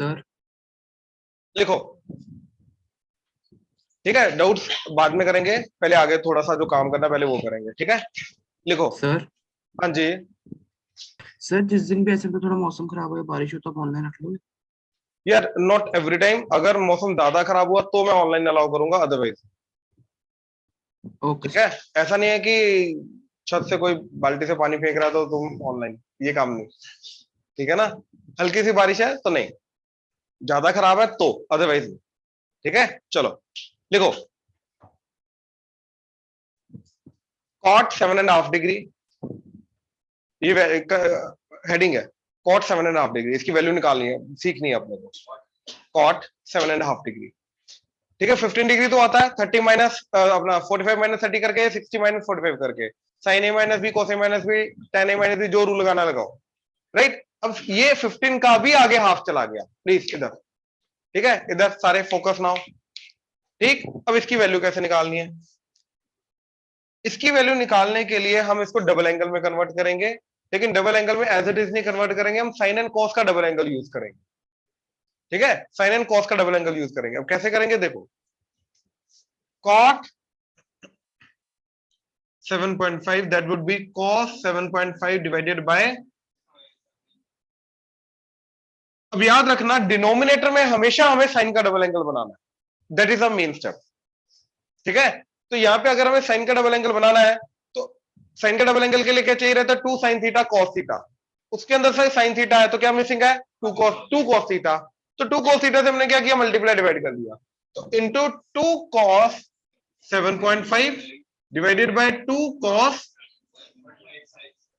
Sir. लिखो। ठीक है, डाउट्स बाद में करेंगे, पहले आगे थोड़ा सा जो काम करना पहले वो करेंगे। ठीक है, लिखो। सर हाँ जी। सर जिस दिन भी ऐसे तो थोड़ा मौसम खराब हो, बारिश हो, तो आप ऑनलाइन रख लो। यार नॉट एवरी टाइम, अगर मौसम ज्यादा खराब हुआ तो मैं ऑनलाइन अलाउ करूंगा, अदरवाइज। ओके ठीक है, सर। ऐसा नहीं है कि छत से कोई बाल्टी से पानी फेंक रहा है तो तुम ऑनलाइन, ये काम नहीं। ठीक है ना, हल्की सी बारिश है तो नहीं, ज्यादा खराब है तो अदरवाइज नहीं। ठीक है, चलो लिखो। कॉट 7.5 डिग्री, ये हेडिंग है। कॉट 7.5 डिग्री, इसकी वैल्यू निकालनी है, सीखनी है अपने को। Cot 7.5 degree. ठीक है, 15 डिग्री तो आता है, 30 माइनस अपना 45 माइनस 30 करके, 60 माइनस 45 करके, साइन ए माइनस बी, कोस ए माइनस बी, टेन ए माइनस बी, जो रूल लगाना लगाओ। राइट, अब ये 15 का भी आगे हाफ चला गया, प्लीज इधर। ठीक है, इधर सारे फोकस नाउ। ठीक, अब इसकी वैल्यू कैसे निकालनी है? इसकी वैल्यू निकालने के लिए हम इसको डबल एंगल में कन्वर्ट करेंगे, लेकिन डबल एंगल में एज इट इज नहीं कन्वर्ट करेंगे, हम साइन एंड कॉस का डबल एंगल यूज करेंगे। ठीक है, साइन एंड कॉस का डबल एंगल यूज करेंगे। अब कैसे करेंगे देखो। Cot 7.5, that would be cos 7.5 divided by, अब याद रखना डिनोमिनेटर में हमेशा हमें साइन का डबल एंगल बनाना है, that is a main step. ठीक है, तो यहां पे अगर हमें साइन का डबल एंगल बनाना है तो साइन का डबल एंगल के लिए क्या चाहिए रहता है? 2 sin थीटा cos थीटा। उसके अंदर से साइन थीटा है तो क्या मिसिंग है? 2 cos थीटा। तो 2 cos थीटा से हमने क्या किया? मल्टीप्लाई डिवाइड कर दिया। तो into 2 cos 7.5 divided by 2 cos,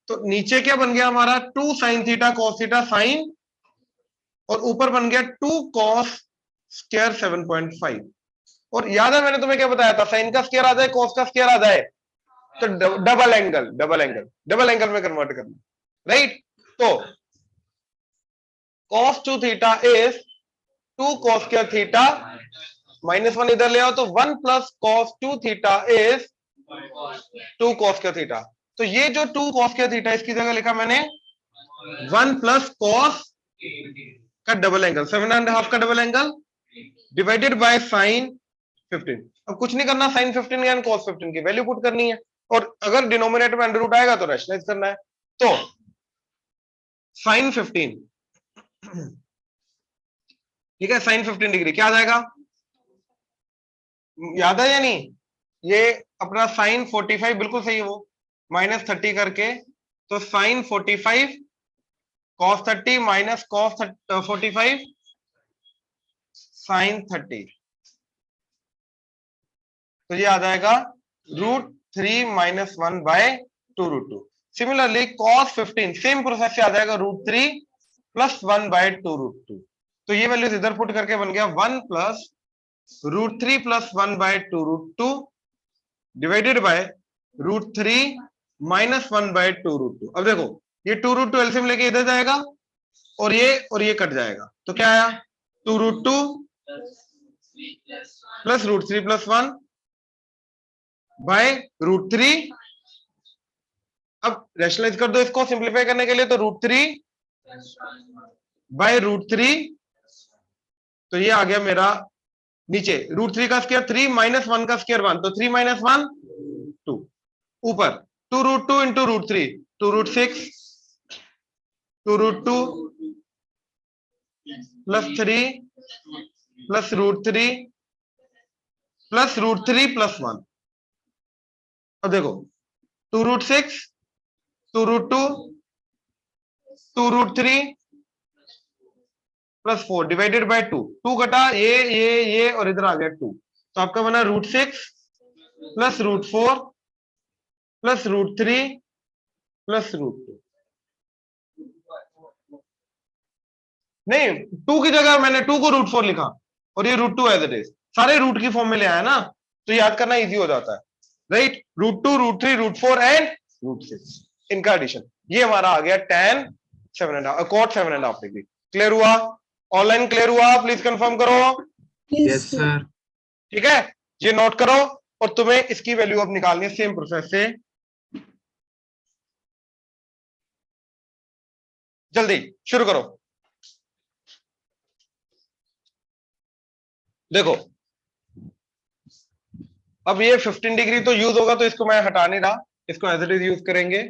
तो नीचे क्या बन गया हमारा? 2 sin theta cos theta sign, और ऊपर बन गया 2 cos स्क्वायर 7.5। और याद है मैंने तुम्हें क्या बताया था? साइन का स्क्वायर आ जाए, cos का स्क्वायर आ जाए तो डबल एंगल, डबल एंगल में कन्वर्ट करना। राइट, तो cos 2 theta is 2 cos square theta, -1 इधर ले आओ तो 1 plus cos 2 theta is 2 cos square theta. तो ये जो 2 cos स्क्वायर थीटा, इसकी जगह लिखा मैंने 1 प्लस cos का डबल एंगल, 7.5 का double angle divided by sine 15। अब कुछ नहीं करना, साइन 15 या cos 15 की वैल्यू पुट करनी है, और अगर डिनोमिनेटर में अंडर रूट आएगा तो रैशनलाइज करना है। तो साइन 15, ठीक है, साइन 15 डिग्री क्या आ जाएगा? याद है या नहीं? ये अपना साइन 45 बिल्कुल सही है, वो -30 करके, तो sine 45 cos 30 minus cos 45 sine 30, तो ये आ जाएगा √3 - 1 by 2√2। Similarly cos 15 same process से आ जाएगा √3 + 1 बाय 2√2। तो ये वैल्यूज इधर पुट करके बन गया 1 plus √3 + 1 by 2√2 divided by √3 - 1 by 2√2। अब देखो ये 2√2 एलसीएम लेके इधर जाएगा और ये कट जाएगा, तो क्या आया? 2√2 प्लस √3 + 1 बाय √3। अब रैशनलाइज कर दो इसको सिंप्लीफाई करने के लिए, तो √3 बाय √3, तो ये आ गया मेरा नीचे √3 का स्क्वायर 3 - 1 का स्क्वायर 1, तो 3 - 1 2, ऊपर 2√2 इंटू √3 2√6 2√2 + 3 प्लस √3 प्लस √3 + 1। अब देखो 2√6 2√2 2√3 + 4 डिवाइडेड बाय 2, 2 घटा ये और इधर आ गया 2, तो आपका बना √6 + √4 + √3 + √2। नहीं, 2 की जगह मैंने 2 को √4 लिखा और ये √2 एज इट इज, सारे रूट की फॉर्म में ले आया ना, तो याद करना इजी हो जाता है। राइट, √2 √3 √4 एंड √6, इनका एडिशन, ये हमारा आ गया tan 7.5 cot 7.5 डिग्री। क्लियर हुआ? ऑनलाइन क्लियर हुआ? प्लीज कंफर्म करो। Yes sir. ठीक है, ये नोट करो, और तुम्हें इसकी वैल्यू अब निकालनी है सेम प्रोसेस से। जल्दी शुरू करो। देखो अब ये 15 डिग्री तो यूज होगा, तो इसको मैं हटा नहीं रहा, इसको एज इट इज यूज करेंगे।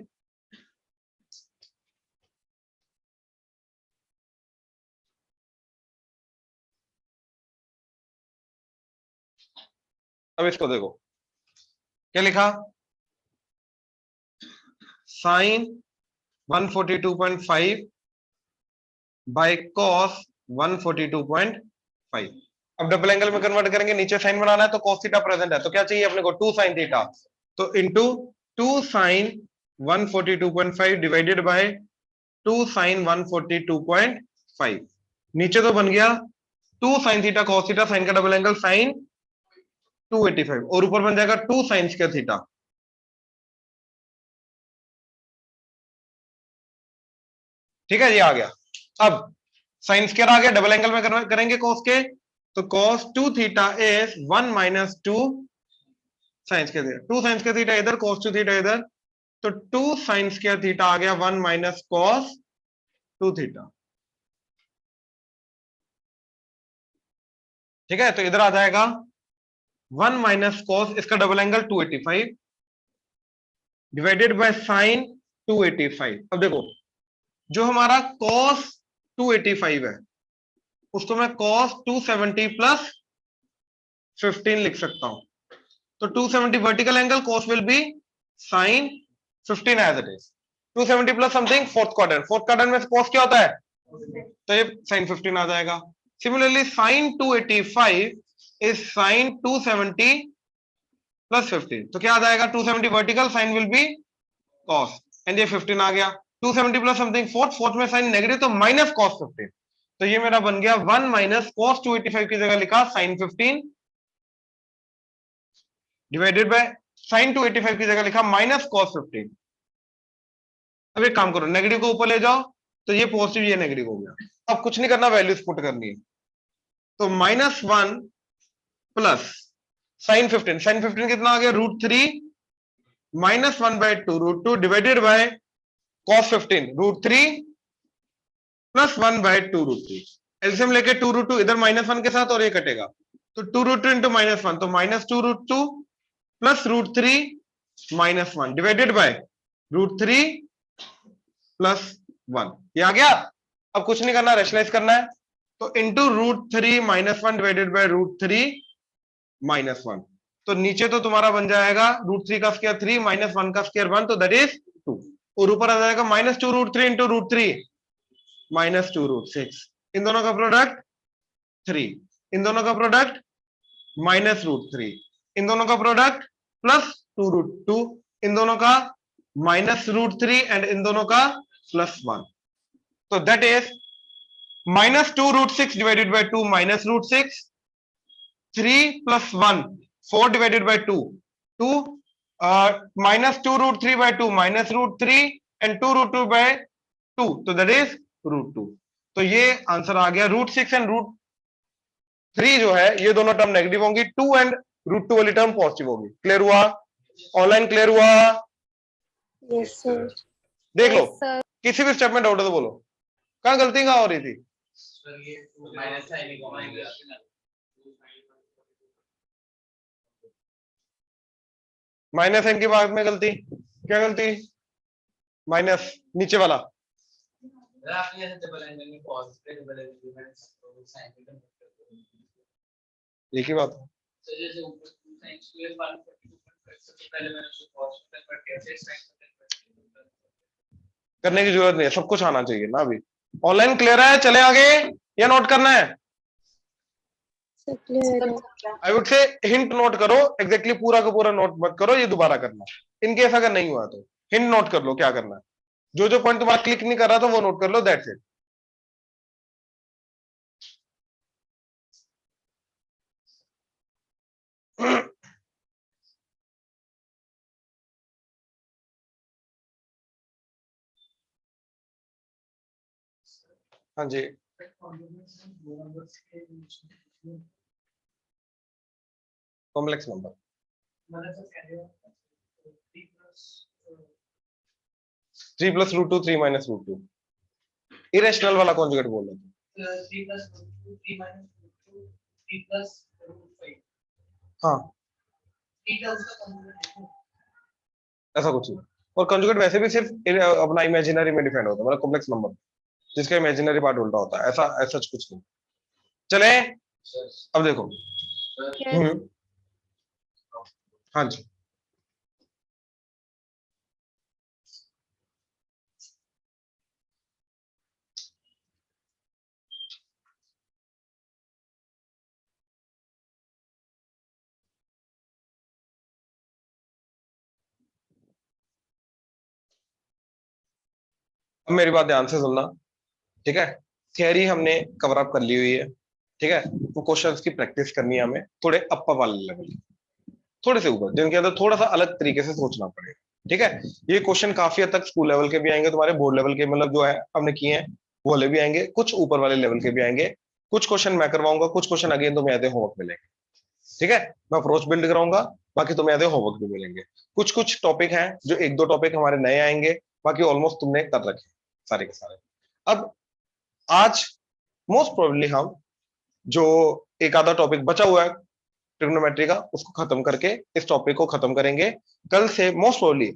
अब इसको देखो क्या लिखा, साइन 142.5 बाय कॉस 142.5। अब डबल एंगल में कन्वर्ट करेंगे, नीचे साइन बनाना है तो cos थीटा प्रेजेंट है, तो क्या चाहिए अपने को 2 sin थीटा, तो into 2 sin 142.5 divided by 2 sin 142.5। नीचे तो बन गया 2 sin theta cos theta, sine का डबल एंगल sin 285, और ऊपर बन जाएगा 2 sin स्क्वायर थीटा। ठीक है, ये आ गया। अब साइन स्क्वायर आ गया, डबल एंगल में कन्वर्ट करेंगे cos के, तो cos 2 theta is 1 minus 2 sin square theta, 2 sin square theta इधर, cos 2 थीटा इधर, तो 2 sin स्क्वायर थीटा आ गया 1 माइनस cos 2 थीटा। ठीक है, तो इधर आ जाएगा 1 माइनस cos, इसका double angle 285 divided by sin 285। अब देखो जो हमारा cos 285 है उसको मैं cos 270 प्लस 15 लिख सकता हूं, तो 270 vertical angle, cos will be sin 15 as it is, 270 plus something fourth quadrant, fourth quadrant में cos क्या होता है, तो ये sin 15 आ जाएगा। Similarly sin 285 is sin 270 plus 15, तो क्या आ जाएगा, 270 vertical, sine will be cos, and ये 15 आ गया, 270 प्लस समथिंग फोर्थ, फोर्थ में साइन नेगेटिव तो माइनस cos 15, तो ये मेरा बन गया 1 माइनस cos 285 की जगह लिखा sin 15 डिवाइडेड बाय sin 285 की जगह लिखा माइनस cos 15। अब एक काम करो, नेगेटिव को ऊपर ले जाओ, तो ये पॉजिटिव ये नेगेटिव हो गया। अब कुछ नहीं करना, वैल्यूज पुट करनी है, तो -1 प्लस sin 15, sin 15 कितना आ गया, √3 -1/2 √2 divided by cos 15 √3 plus 1/2 √3, LCM लेके 2 √2 इधर -1 के साथ और ये कटेगा, तो 2 √2 इंटू -1, तो -2 √2 प्लस √3 -1 डिवाइडेड बाय √3 प्लस 1, ये आ गया। अब कुछ नहीं करना, रेशनलाइज करना है, तो इंटू √3 -1 डिवाइडेड बाय √3 -1, तो नीचे तो तुम्हारा बन जाएगा √3 का स्क्वायर 3 -1 का स्क्वायर 1, तो दैट इज 2, और ऊपर आ जाएगा -2 √3 इंटू √3 -2 √6, इन दोनों का प्रोडक्ट 3, इन दोनों का प्रोडक्ट -√3, इन दोनों का प्रोडक्ट प्लस 2 √2, इन दोनों का -√3 एंड इन दोनों का +1, तो that is -2 √6 divided by 2 -√6, 3 + 1 4 divided by 2 2, -2 √3 by 2 -√3 and 2 √2 by 2, तो दैट इज √2, तो ये आंसर आ गया। √6 एंड √3 जो है ये दोनों टर्म नेगेटिव होंगी, 2 एंड √2 वाली टर्म पॉजिटिव होगी। क्लियर हुआ, ऑनलाइन क्लियर हुआ? Yes sir. देख लो, किसी भी स्टेप में डाउट है तो बोलो, कहां गलती कहां हो रही थी? माइनस साइन के बाद में गलती, क्या गलती? माइनस नीचे वाला, एक ही बात करने की जरूरत नहीं है, सब कुछ आना चाहिए ना। अभी ऑनलाइन क्लियर है, चले आगे या नोट करना है? I would say hint note करो, एग्जैक्टली पूरा का पूरा नोट मत करो, ये दोबारा करना। इनकेस अगर नहीं हुआ तो हिंट नोट कर लो क्या करना है, जो जो पॉइंट तुम्हारा क्लिक नहीं कर रहा था वो नोट कर लो, दैट्स इट। हाँ जी, कॉम्प्लेक्स नंबर 3 + √2 3 - √2, इरेशनल वाला कॉन्जुगेट बोल रहे थे। हाँ ऐसा कुछ नहीं। और कंजुगेट वैसे भी सिर्फ अपना इमेजिनरी में डिफाइन होता है, मतलब कॉम्प्लेक्स नंबर जिसका इमेजिनरी पार्ट उल्टा होता है, ऐसा कुछ नहीं। चले अब देखो। Yes. हाँ जी, अब मेरी बात ध्यान से सुनना, ठीक है। थियरी हमने कवर अप कर ली हुई है, ठीक है। वो क्वेश्चंस की प्रैक्टिस करनी है हमें, थोड़े अपर वाले लेवल, थोड़े से ऊपर, जिनके अंदर थोड़ा सा अलग तरीके से सोचना पड़ेगा, ठीक है। ये क्वेश्चन काफी हद तक स्कूल लेवल के भी आएंगे, तुम्हारे बोर्ड लेवल के, मतलब जो है हमने किए हैं वो वाले भी आएंगे, कुछ ऊपर वाले लेवल के भी आएंगे। कुछ क्वेश्चन मैं करवाऊंगा, कुछ क्वेश्चन अगेन तुम्हें ऐसे होमवर्क मिलेंगे, ठीक है। मैं अप्रोच बिल्ड कराऊंगा, बाकी तुम्हें ऐसे होमवर्क भी मिलेंगे। कुछ कुछ टॉपिक हैं जो एक दो टॉपिक हमारे नए आएंगे, बाकी ऑलमोस्ट तुमने कर रखे सारे के सारे। अब आज मोस्ट प्रोबेबली हम जो एक आधा टॉपिक बचा हुआ है ट्रिग्नोमेट्री का, उसको खत्म करके इस टॉपिक को खत्म करेंगे। कल से मोस्ट प्रोबेबली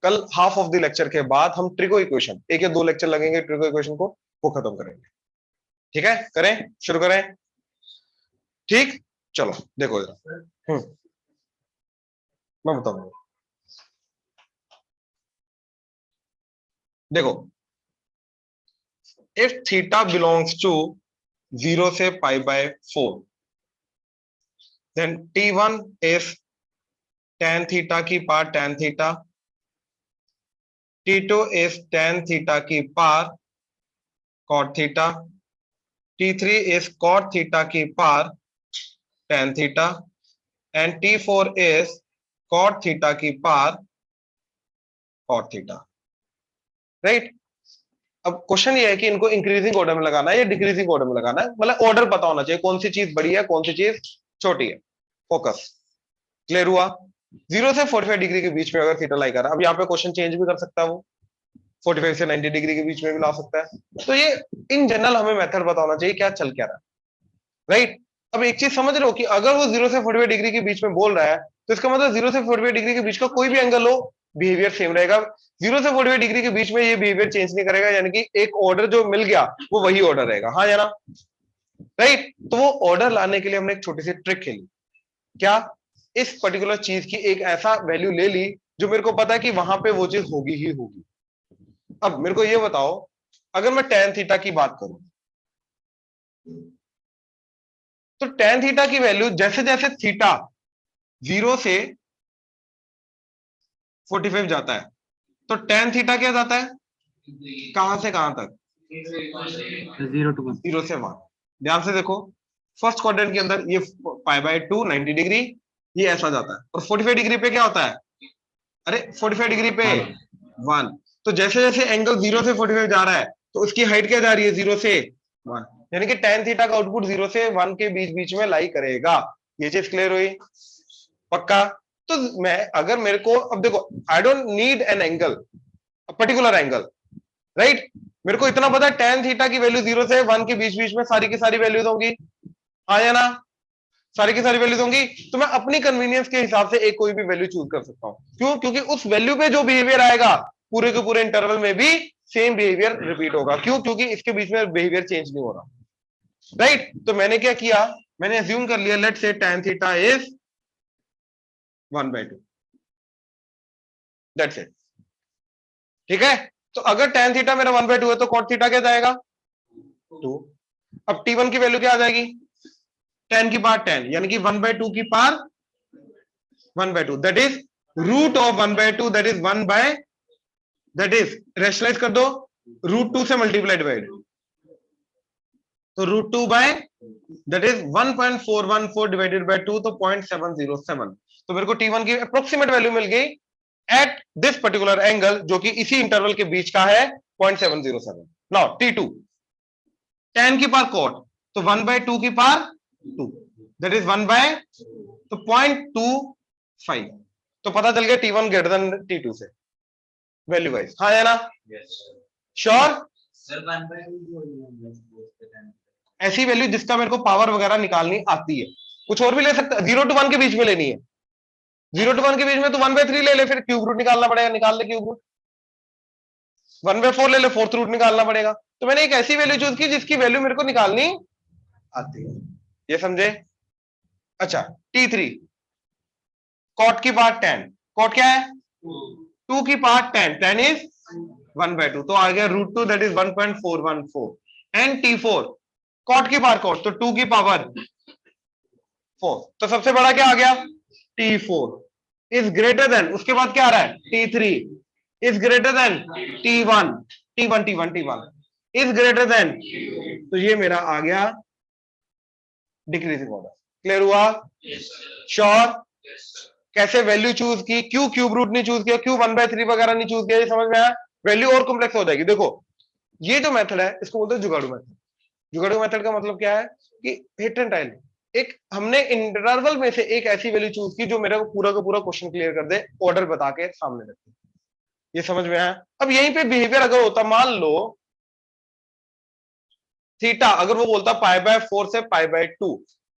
कल हाफ ऑफ द लेक्चर के बाद हम ट्रिगो इक्वेशन, एक या दो लेक्चर लगेंगे ट्रिगो इक्वेशन को, वो खत्म करेंगे, ठीक है। करें, शुरू करें, ठीक। चलो देखो जरा, मैं बताऊंगा, देखो। इफ थीटा बिलोंग्स टू 0 से π/4, then T1 is tan theta की power tan theta, T2 is tan theta की power cot theta, T3 is cot theta की power tan theta, and T4 is cot theta की power cot theta, right. अब question ये है कि इनको increasing order में लगाना है या डिक्रीजिंग ऑर्डर में लगाना है, मतलब ऑर्डर पता होना चाहिए, कौन सी चीज बड़ी है कौन सी चीज छोटी है। फोकस क्लियर हुआ। 0 से 45 डिग्री के बीच में अगर थीटा लाई कर रहा है, अब यहाँ पे क्वेश्चन चेंज भी कर सकता है वो, 45 से 90 डिग्री के बीच में भी ला सकता है। तो ये इन जनरल हमें मेथड पता होना चाहिए क्या चल क्या रहा है, राइट। अब एक चीज समझ रहे हो कि अगर वो 0 से 45 डिग्री के बीच में बोल रहा है, तो इसका मतलब 0 से 45 डिग्री के बीच का कोई भी एंगल हो, बिहेवियर सेम रहेगा। 0 से 45 डिग्री के बीच में ये बिहेवियर चेंज नहीं करेगा, यानी कि एक ऑर्डर जो मिल गया वो वही ऑर्डर रहेगा, हाँ या ना, राइट। तो वो ऑर्डर लाने के लिए हमने एक छोटी सी ट्रिक खेली, क्या, इस पर्टिकुलर चीज की एक ऐसा वैल्यू ले ली जो मेरे को पता है कि वहां पे वो चीज होगी ही होगी। अब मेरे को ये बताओ, अगर मैं tan थीटा की बात करूं, तो tan थीटा की वैल्यू जैसे जैसे थीटा 0 से 45 जाता है, तो tan थीटा क्या जाता है, कहां से कहां तक, 0 to 1। 0 से 1। ध्यान से देखो, फर्स्ट क्वाड्रेंट के अंदर ये π/2 90 डिग्री, ये ऐसा जाता है, और 45 डिग्री पे क्या होता है, अरे 45 डिग्री पे 1। तो जैसे जैसे एंगल 0 से 45 जा रहा है, तो उसकी हाइट क्या जा रही है 0 से 1, यानी कि tan थीटा का आउटपुट 0 से 1 के बीच बीच में लाई करेगा। ये चीज क्लियर हुई, पक्का। तो मैं अगर मेरे को, अब देखो, I don't need an angle, particular angle, right. मेरे को इतना पता है tan थीटा की वैल्यू 0 से 1 के बीच बीच में सारी की सारी वैल्यूज होंगी, हाँ या ना, सारी की सारी वैल्यूज होंगी। तो मैं अपनी कन्वीनियंस के हिसाब से एक कोई भी वैल्यू चूज कर सकता हूं, क्यों, क्योंकि उस वैल्यू पे जो बिहेवियर आएगा पूरे के पूरे इंटरवल में भी सेम बिहेवियर रिपीट होगा, क्यों, क्योंकि इसके बीच में बिहेवियर चेंज नहीं हो रहा, राइट। तो मैंने क्या किया, मैंने अज्यूम कर लिया, let's say tan theta is 1/2, that's it, ठीक है। तो अगर tan थीटा मेरा 1/2 है, तो cot थीटा क्या जाएगा 2। अब T1 की वैल्यू क्या आ जाएगी, tan की पावर 10, यानी कि 1/2 की power 1/2, that is root of 1/2, that is 1 by, that is rationalise कर दो, √2 से मल्टीप्लाई डिवाइड, तो √2 by, that is 1.414 divided by 2, तो 0.707। तो मेरे को T1 की अप्रोक्सीमेट वैल्यू मिल गई एट दिस पर्टिकुलर एंगल, जो कि इसी इंटरवल के बीच का है 0.707। नाउ T2 tan की पावर cot, तो 1/2 की पावर 2, दैट इज 1 बाय, तो 0.25। तो पता चल गया T1 ग्रेटर देन T2 से वैल्यू वाइज, हाँ या ना, श्योर। ऐसी वैल्यू जिसका मेरे को पावर वगैरह निकालनी आती है, कुछ और भी ले सकता, 0 to 1 के बीच में लेनी है, 0 to 1 के बीच में तो 1/3 ले ले, फिर क्यूब रूट निकालना पड़ेगा, निकाल ले क्यूब रूट। 1/4 ले ले, फोर्थ रूट निकालना पड़ेगा। तो मैंने एक ऐसी वैल्यू चूज की जिसकी वैल्यू मेरे को निकालनी आती है, ये समझे? अच्छा, T3 कॉट की पार्ट 10, कॉट क्या है 2 की पार्ट 10, 10 इज 1/2, तो आ गया √2 that is 1.414। And T4 cot की पावर कॉट, तो 2 की पावर 4, तो सबसे बड़ा क्या आ गया T4 इज ग्रेटर देन, उसके बाद क्या आ रहा है T3 is greater than T1 is greater than, तो ये मेरा आ गया डिक्रीजिंग ऑर्डर। क्लियर हुआ? श्योर? कैसे वैल्यू चूज की, क्यों क्यूब रूट नहीं चूज किया, क्यों 1/3 वगैरह नहीं चूज किया, ये समझ में आया? वैल्यू और कॉम्प्लेक्स हो जाएगी। देखो ये जो मेथड है इसको बोलते हैं जुगाड़ू मेथड। जुगाड़ू मेथड का मतलब क्या है कि हिट एंड टाइल, एक हमने इंटरवल में से एक ऐसी वैल्यू चूज की जो मेरे को पूरा का पूरा क्वेश्चन क्लियर कर दे, ऑर्डर बता के सामने रखे। ये समझ में आया? अब यहीं पे बिहेवियर अगर होता, मान लो थीटा अगर वो बोलता π/4 से π/2,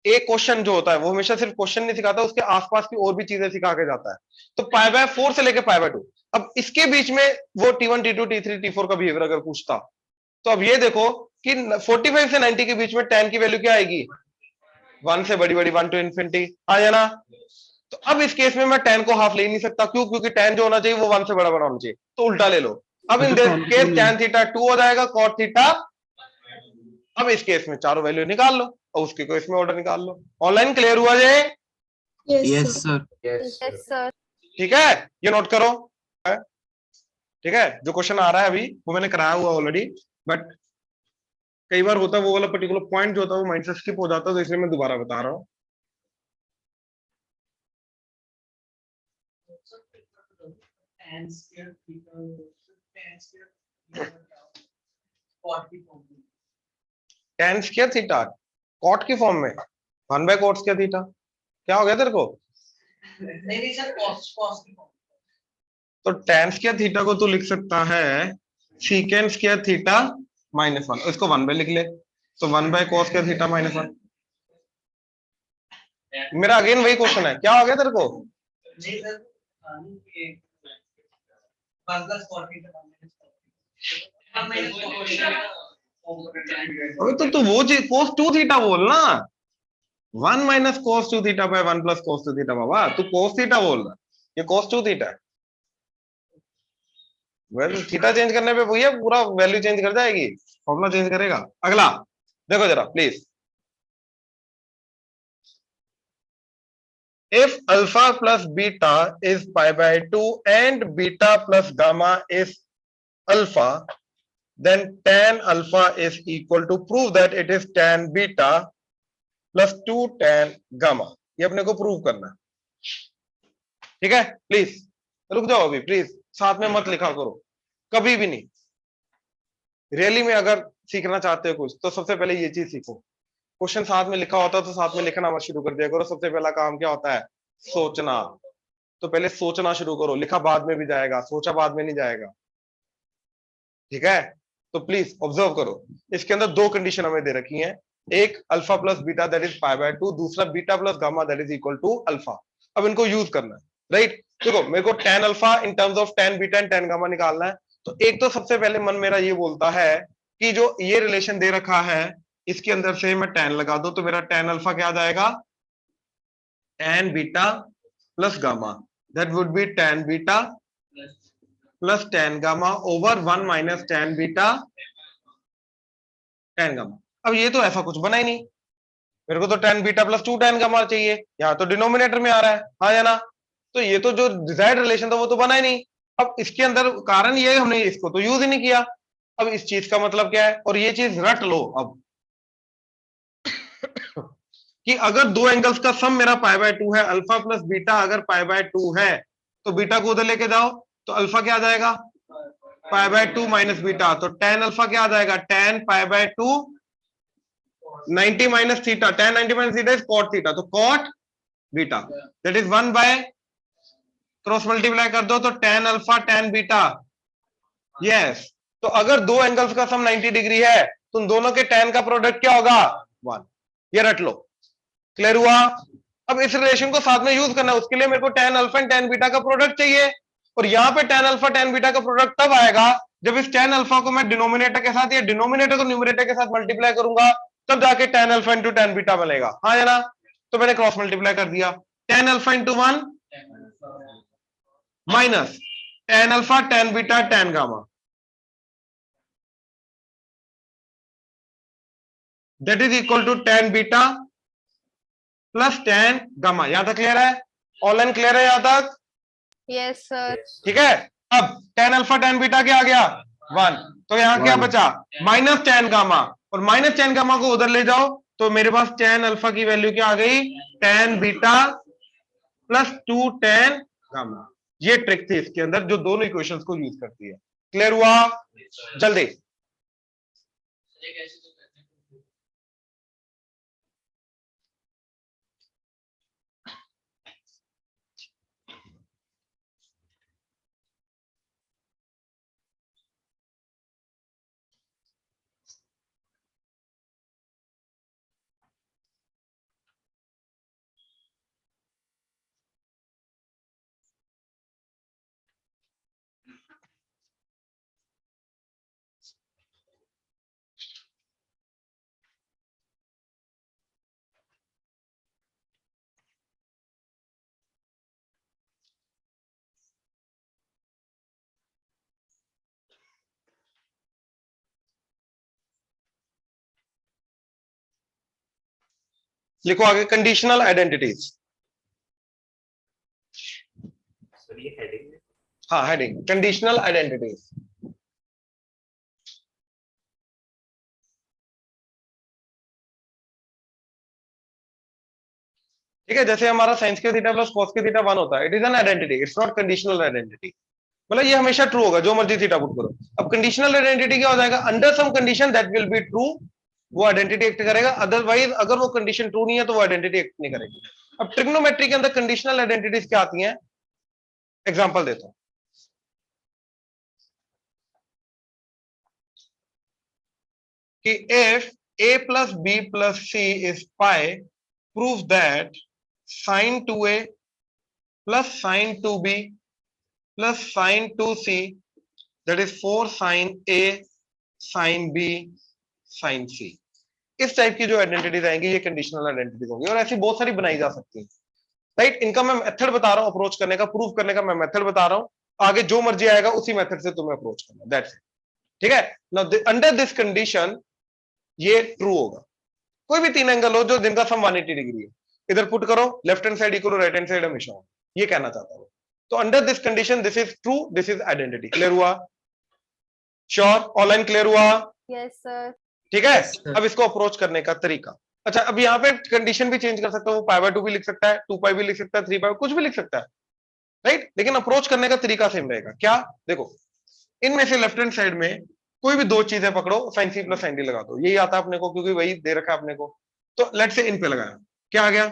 एक क्वेश्चन जो होता है वो हमेशा सिर्फ क्वेश्चन नहीं सिखाता, उसके आसपास की और भी चीजें सिखा के जाता है। तो π/4 से लेके π/2, अब इसके बीच में वो T1 T2 T3 T4 का बिहेवियर अगर पूछता, तो अब ये देखो कि 45 से 90 के बीच में tan की वैल्यू क्या आएगी 1 से बड़ी बड़ी 1 to infinity आ जाना। तो अब इस केस में मैं tan को हाफ ले नहीं सकता, क्यों? क्योंकि tan जो होना चाहिए वो 1 से बड़ा बड़ा होना चाहिए, तो उल्टा ले लो। अब in this case tan theta 2 हो जाएगा, cot थीटा। अब इस केस में चारों वैल्यू निकाल लो और उसके को इसमें ऑर्डर निकाल लो। ऑनलाइन क्लियर हुआ जे? Yes sir. Yes sir. ठीक है, ये नोट करो। ठीक है, जो क्वेश्चन आ रहा है अभी वो मैंने कराया हुआ ऑलरेडी, बट कई बार होता है वो वाला पर्टिकुलर पॉइंट जो होता है वो माइंड से स्किप हो जाता है, तो इसलिए मैं दोबारा बता रहा हूँ। tan स्क्वायर थीटा कॉट की फॉर्म में 1/cot स्क्वायर थीटा, क्या हो गया तेरे को? तो tan स्क्वायर थीटा को तू लिख सकता है secant स्क्वायर थीटा -1, इसको 1 लिख ले, तो 1/cos स्क्वायर थीटा -1। मेरा अगेन वही क्वेश्चन है, क्या हो गया तेरे को? अबे तो तू वो चीज cos 2 थीटा बोल ना, 1 - cos 2 theta by 1 + cos 2 theta. बाबा तू cos थीटा बोल रहा, ये cos 2 थीटा है। वैल्यू थीटा चेंज करने पे भैया पूरा वैल्यू चेंज कर जाएगी, फॉर्मूला चेंज करेगा। अगला देखो जरा please, if alpha plus beta is π/2 and beta plus gamma is alpha, then tan alpha is equal to, prove that it is tan beta plus 2 tan gamma। ये अपने को prove करना है। ठीक है, प्लीज रुक जाओ अभी, प्लीज साथ में मत लिखा करो कभी भी नहीं। रियली में अगर सीखना चाहते हो कुछ तो सबसे पहले ये चीज सीखो। क्वेश्चन साथ में लिखा होता है तो साथ में लिखना मत शुरू कर दिया करो। सबसे पहला काम क्या होता है? सोचना। तो पहले सोचना शुरू करो, लिखा बाद में भी जाएगा, सोचा बाद में नहीं जाएगा। ठीक है, तो प्लीज ऑब्जर्व करो, इसके अंदर दो कंडीशन हमें दे रखी हैं, एक alpha plus beta that is π/2, दूसरा beta plus gamma that is equal to alpha. अब इनको यूज करना है, राइट? देखो मेरे को tan alpha in terms of tan beta and tan gamma निकालना है। तो एक तो सबसे पहले मन मेरा ये बोलता है कि जो ये रिलेशन दे रखा है इसके अंदर से मैं tan लगा दूं, तो मेरा tan अल्फा क्या आ जाएगा? tan beta plus gamma, that would be tan beta plus tan gamma over 1 - tan beta tan gamma. अब ये तो ऐसा कुछ बना ही नहीं, मेरे को तो tan beta plus 2 tan gamma चाहिए, यहाँ तो डिनोमिनेटर में आ रहा है, हाँ या ना? तो ये तो जो डिजायर्ड रिलेशन था वो तो बना ही नहीं। अब इसके अंदर कारण ये हमने इसको तो यूज ही नहीं किया। अब इस चीज का मतलब क्या है? और ये चीज रट लो अब कि अगर दो एंगल्स का सम मेरा π/2 है, अल्फा प्लस बीटा अगर π/2 है तो बीटा को उधर लेके जाओ, तो अल्फा क्या आ जाएगा? π/2 माइनस बीटा। तो tan अल्फा क्या आ जाएगा? tan π/2 90 minus theta, tan 90 minus theta is cot theta, तो cot beta that is 1 by cross multiply कर दो तो tan alpha tan beta. Yes, तो अगर दो एंगल्स का सम 90 डिग्री है तो उन दोनों के tan का प्रोडक्ट क्या होगा? 1। ये रट लो, क्लियर हुआ? अब इस रिलेशन को साथ में यूज करना है, उसके लिए मेरे को tan alpha and tan beta का प्रोडक्ट चाहिए, और यहां पे tan अल्फा tan बीटा का प्रोडक्ट तब आएगा जब इस tan अल्फा को मैं डिनोमिनेटर के साथ या डिनोमिनेटर को न्यूमरेटर के साथ मल्टीप्लाई करूंगा, तब जाके tan alpha into tan beta मिलेगा। हाँ या ना? तो मैंने क्रॉस मल्टीप्लाई कर दिया, tan alpha into 1 minus tan alpha tan beta tan gamma, that is equal to tan beta plus tan gamma. यहां तक क्लियर है? ऑनलाइन क्लियर है यहां तक? Yes, sir. ठीक है। अब tan अल्फा tan बीटा क्या आ गया? 1। तो यहां क्या बचा? माइनस tan गामा, और माइनस tan गामा को उधर ले जाओ तो मेरे पास tan अल्फा की वैल्यू क्या आ गई? tan beta plus 2 tan gamma. ये ट्रिक थी इसके अंदर जो दोनों इक्वेशंस को यूज करती है। क्लियर हुआ? जल्दी लिखो आगे, कंडीशनल आइडेंटिटीज। हाँ, हेडिंग कंडीशनल आइडेंटिटीज। ठीक है, जैसे हमारा साइंस के थीटा प्लस कॉस के थीटा 1 होता है, it is an identity, it's not conditional identity. मतलब ये हमेशा ट्रू होगा, जो मर्जी थीटा पुट करो। अब कंडीशनल आइडेंटिटी क्या हो जाएगा? Under some condition that will be true, वो आइडेंटिटी एक्ट करेगा, अदरवाइज अगर वो कंडीशन ट्रू नहीं है तो वो आइडेंटिटी एक्ट नहीं करेगी। अब ट्रिग्नोमेट्री के अंदर कंडीशनल आइडेंटिटीज क्या आती हैं? एग्जांपल देता हूं कि if a plus b plus c is pi, prove that sin 2a plus sin 2b plus sin 2c, that is 4 sin a sin b sin c। इस टाइप की जो आइडेंटिटीज आएंगी ये कंडीशनल आइडेंटिटीज होंगी, और ऐसी बहुत सारी बनाई जा सकती है। राइट, इनका मैं मेथड बता रहा हूं, अप्रोच करने का, प्रूव करने का मैं मेथड बता रहा हूं। आगे जो मर्जी आएगा उसी मेथड से तुम्हें अप्रोच करना, दैट्स इट। ठीक है, नाउ अंडर दिस कंडीशन ये ट्रू होगा। कोई भी तीन एंगल हो जो जिनका सम 180 डिग्री है, इधर पुट करो, left hand side equal right hand side हमेशा हो, ये कहना चाहता हूं। तो under this condition this is true, this is identity. Clear हुआ? श्योर? ऑनलाइन क्लियर हुआ? Yes, sir. ठीक है। Yes, sir. अब इसको अप्रोच करने का तरीका, अच्छा अब यहाँ पे कंडीशन भी चेंज कर सकता हूँ, पाई बाय 2 भी लिख सकता है, 2 पाई भी लिख सकता है, 3 पाई कुछ भी लिख सकता है, राइट। लेकिन अप्रोच करने का तरीका सेम रहेगा। क्या? देखो, इनमें से लेफ्ट हैंड साइड में कोई भी दो चीजें पकड़ो, sine c plus sine d लगा दो, यही आता है अपने को क्योंकि वही दे रखा है अपने को। तो लेट से इन पे लगाया, क्या आ गया?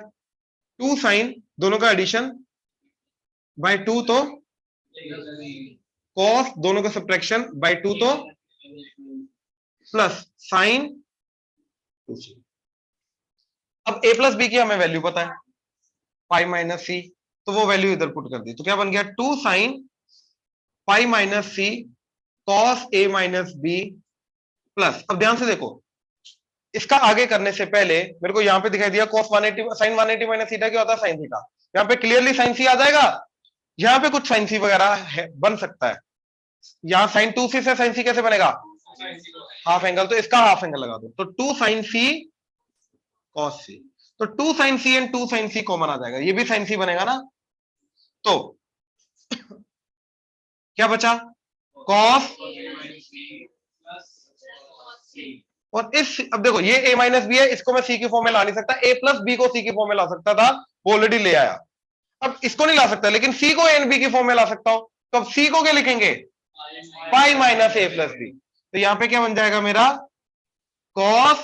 2 साइन, दोनों का एडिशन बाय 2 तो कॉस, दोनों का सब्ट्रैक्शन बाय 2 तो प्लस साइन 2c। अब a प्लस बी की हमें वैल्यू पता है, पाई माइनस सी, तो वो वैल्यू इधर पुट कर दी, तो क्या बन गया? 2 sine pi minus c cos a minus b plus, अब ध्यान से देखो, इसका आगे करने से पहले मेरे को यहां पे दिखाई दिया cos 180 sin 180 माइनस थीटा क्या होता है? sin theta. यहां पे क्लियरली sin c आ जाएगा, यहां पे कुछ sin c वगैरह बन सकता है। यहां sin 2c से sin c कैसे बनेगा? हाफ एंगल, तो इसका हाफ एंगल लगा दो, तो 2 sin c cos c, तो 2 sin c and 2 sin c common आ जाएगा, ये भी sin c बनेगा ना। तो क्या बचा? cos, और इस, अब देखो ये a माइनस बी है, इसको मैं c की फॉर्म में ला नहीं सकता, a प्लस बी को c की फॉर्म में ला सकता था, वो ऑलरेडी ले आया। अब इसको नहीं ला सकता, लेकिन c को a एंड b की फॉर्म में ला सकता हूं, तो अब c को क्या लिखेंगे? Pi minus a plus b, तो यहां पे क्या बन जाएगा मेरा? cos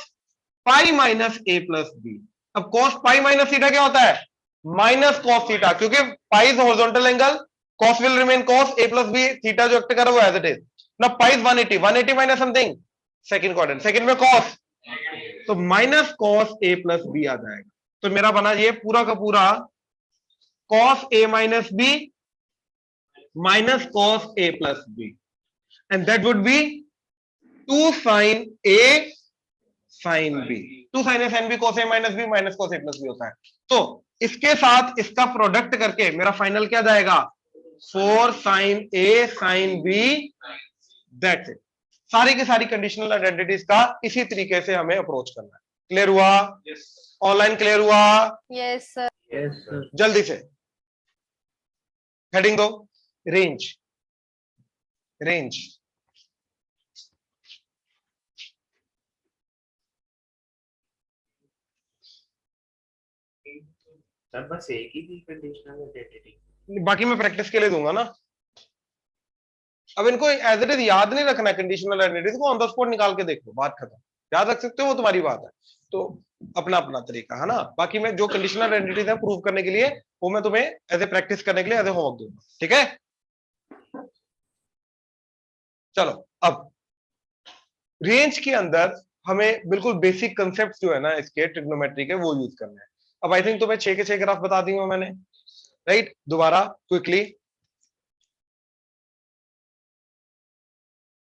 pi minus a plus b. अब cos पाई माइनस थीटा क्या होता है? माइनस cos थीटा, क्योंकि pi is horizontal angle, cos will remain cos, a plus b, theta जो एक्ट कर रहा है वो एज इट इज ना। Pi is 180, 180 minus something, second quadrant, second में cos, तो minus cos a plus B आ जाएगा। तो मेरा बना ये पूरा का पूरा cos a minus b minus cos a plus b, and that would be 2 sin a sin b. 2 sin a sin b cos a minus b minus cos a plus b होता है। तो इसके साथ इसका प्रोडक्ट करके मेरा final क्या जाएगा, 4 sin a sin b, that's it. सारी की सारी कंडीशनल आइडेंटिटीज का इसी तरीके से हमें अप्रोच करना है। क्लियर हुआ? ऑनलाइन क्लियर हुआ? Yes, sir. Yes, sir. जल्दी से हेडिंग दो, रेंज। रेंज सर बस एक ही थी कंडीशनल आइडेंटिटी, बाकी मैं प्रैक्टिस के लिए दूंगा ना। अब इनको एज इट इज याद नहीं रखना है, कंडीशनल आइडेंटिटीज को ऑन द स्पॉट निकाल के देख लो, बात खत्म। याद रख सकते हो वो तुम्हारी बात है, तो अपना अपना तरीका है ना। बाकी मैं जो कंडीशनल आइडेंटिटीज है प्रूव करने के लिए वो मैं तुम्हें एज ए प्रैक्टिस करने के लिए एज ए होमवर्क दूंगा, ठीक है। चलो अब रेंज के अंदर हमें बिल्कुल बेसिक कंसेप्ट जो है ना इसके ट्रिग्नोमेट्री के वो यूज करना है। अब आई थिंक तुम्हें 6 के 6 ग्राफ बता दी हूं मैंने, राइट। दोबारा क्विकली,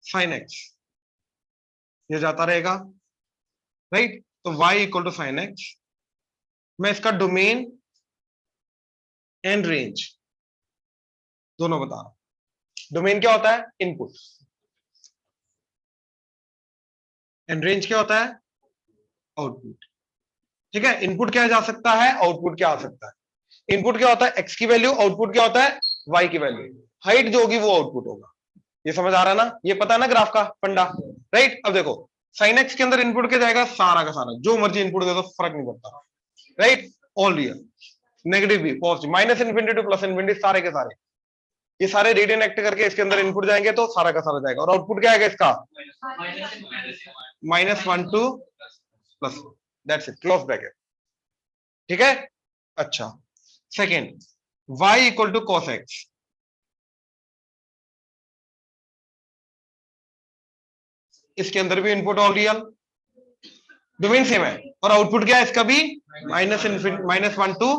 साइन एक्स ये जाता रहेगा, राइट। तो y equal to sine x, मैं इसका डोमेन एंड रेंज दोनों बता रहा हूं। डोमेन क्या होता है, इनपुट, एंड रेंज क्या होता है, आउटपुट। ठीक है, इनपुट क्या जा सकता है, आउटपुट क्या आ सकता है। इनपुट क्या होता है, x की वैल्यू, आउटपुट क्या होता है, y की वैल्यू। हाइट जो होगी वो आउटपुट होगा। ये समझ आ रहा है ना, ये पता है ना ग्राफ का फंडा, राइट। अब देखो साइन एक्स के अंदर इनपुट क्या जाएगा, सारा का सारा, जो मर्जी इनपुट दे दो फर्क नहीं पड़ता, राइट। ऑल रियल, नेगेटिव भी, positive, minus infinity to plus infinity, सारे के सारे ये सारे रेडियन एक्ट करके इसके अंदर इनपुट जाएंगे तो सारा का सारा जाएगा। और आउटपुट क्या आएगा इसका, -1 to plus, that's it, close bracket. ठीक है, अच्छा। Second, y equal to cos x, इसके अंदर भी input all real, domain same है, और आउटपुट क्या है इसका भी -1 टू,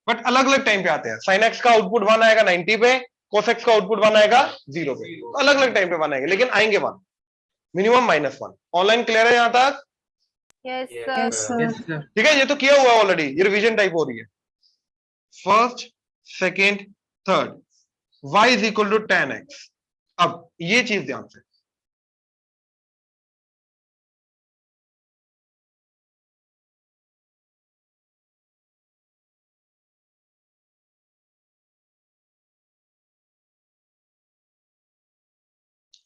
बट अलग अलग टाइम पे आते हैं। साइन एक्स का आउटपुट 1 आएगा 90 पे, cos x का आउटपुट 1 आएगा 0 पे, तो अलग अलग टाइम पे 1 आएंगे, लेकिन आएंगे 1, मिनिमम -1। ऑनलाइन क्लियर है यहां तक? Yes, Yes, sir. Yes, sir. ठीक है, ये तो किया हुआ है ऑलरेडी, ये रिवीजन टाइप हो रही है। First, second, third, y is equal to tan x। अब ये चीज ध्यान से,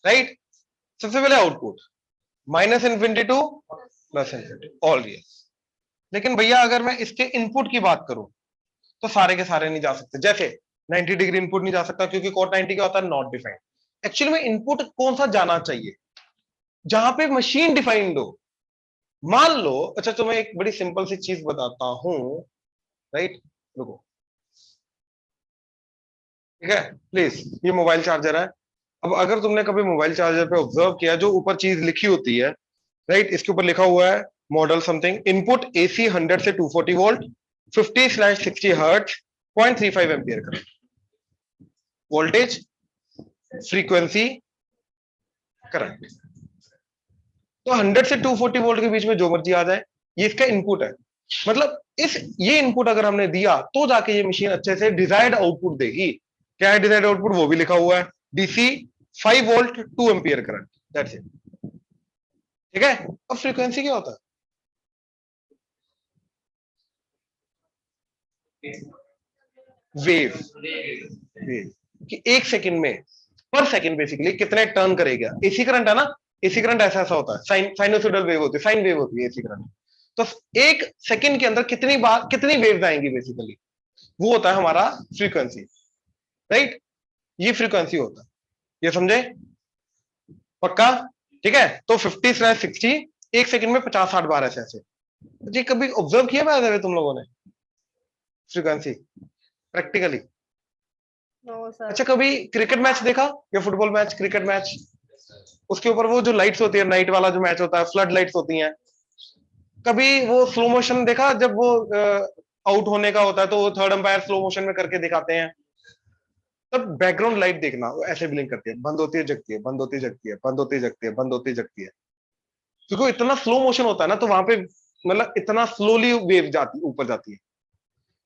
राइट। सबसे पहले output -infinity to +infinity, all real. लेकिन भैया अगर मैं इसके इनपुट की बात करूं तो सारे के सारे नहीं जा सकते। जैसे 90 डिग्री इनपुट नहीं जा सकता क्योंकि cot 90 क्या होता है, नॉट डिफाइंड। एक्चुअली में इनपुट कौन सा जाना चाहिए, जहां पे मशीन डिफाइंड हो। मान लो, अच्छा तुम्हें एक बड़ी सिंपल सी चीज बताता हूं, राइट, रुको, ठीक है प्लीज। ये मोबाइल चार्जर है। अब अगर तुमने कभी मोबाइल चार्जर पे ऑब्जर्व किया, जो ऊपर चीज लिखी होती है, राइट, इसके ऊपर लिखा हुआ है मॉडल समथिंग, इनपुट AC 100 से 240 volt, 50/60 hertz, 0.35 ampere current, voltage, frequency, current. तो 100 से 240 वोल्ट के बीच में जो मर्जी आ जाए, ये इसका इनपुट है। मतलब ये इनपुट अगर हमने दिया तो जाके ये मशीन अच्छे से डिजायर्ड आउटपुट देगी। क्या है डिजायर्ड आउटपुट, वो भी लिखा हुआ है, DC 5 volt 2 ampere current, that's it. ठीक है, अब फ्रीक्वेंसी क्या होता है, वेव। वेव कि 1 सेकंड में, पर सेकंड बेसिकली कितने टर्न करेगा। एसी करंट है ना, एसी करंट ऐसा ऐसा होता है, साइनोसॉइडल वेव होती है, साइन वेव होती है एसी करंट। तो 1 सेकंड के अंदर कितनी बार कितनी वेव्स आएंगी बेसिकली, वो होता है हमारा फ्रीक्वेंसी, राइट। ये फ्रीक्वेंसी होता है, ये समझे, पक्का? ठीक है, तो 50/60 1 सेकंड में 50-60 बार ऐसे ऐसे। जी कभी ऑब्जर्व किया बाय तुम लोगों ने फ्रीक्वेंसी प्रैक्टिकली? No, sir. अच्छा, कभी क्रिकेट मैच देखा या फुटबॉल मैच, क्रिकेट मैच, उसके ऊपर वो जो लाइट्स होती है, नाइट वाला जो मैच होता है, फ्लड लाइट्स होती हैं, कभी वो स्लो मोशन देखा जब वो आउट होने का होता है तो थर्ड अंपायर स्लो मोशन में करके दिखाते हैं, तब बैकग्राउंड लाइट देखना वो ऐसे ब्लिंक करती है, बंद होती है जगती है, बंद होती है जगती है, बंद होती है जगती है, बंद होती है जगती है, क्योंकि इतना स्लो मोशन होता है ना, तो वहां पे मतलब इतना स्लोली वेव जाती ऊपर जाती है।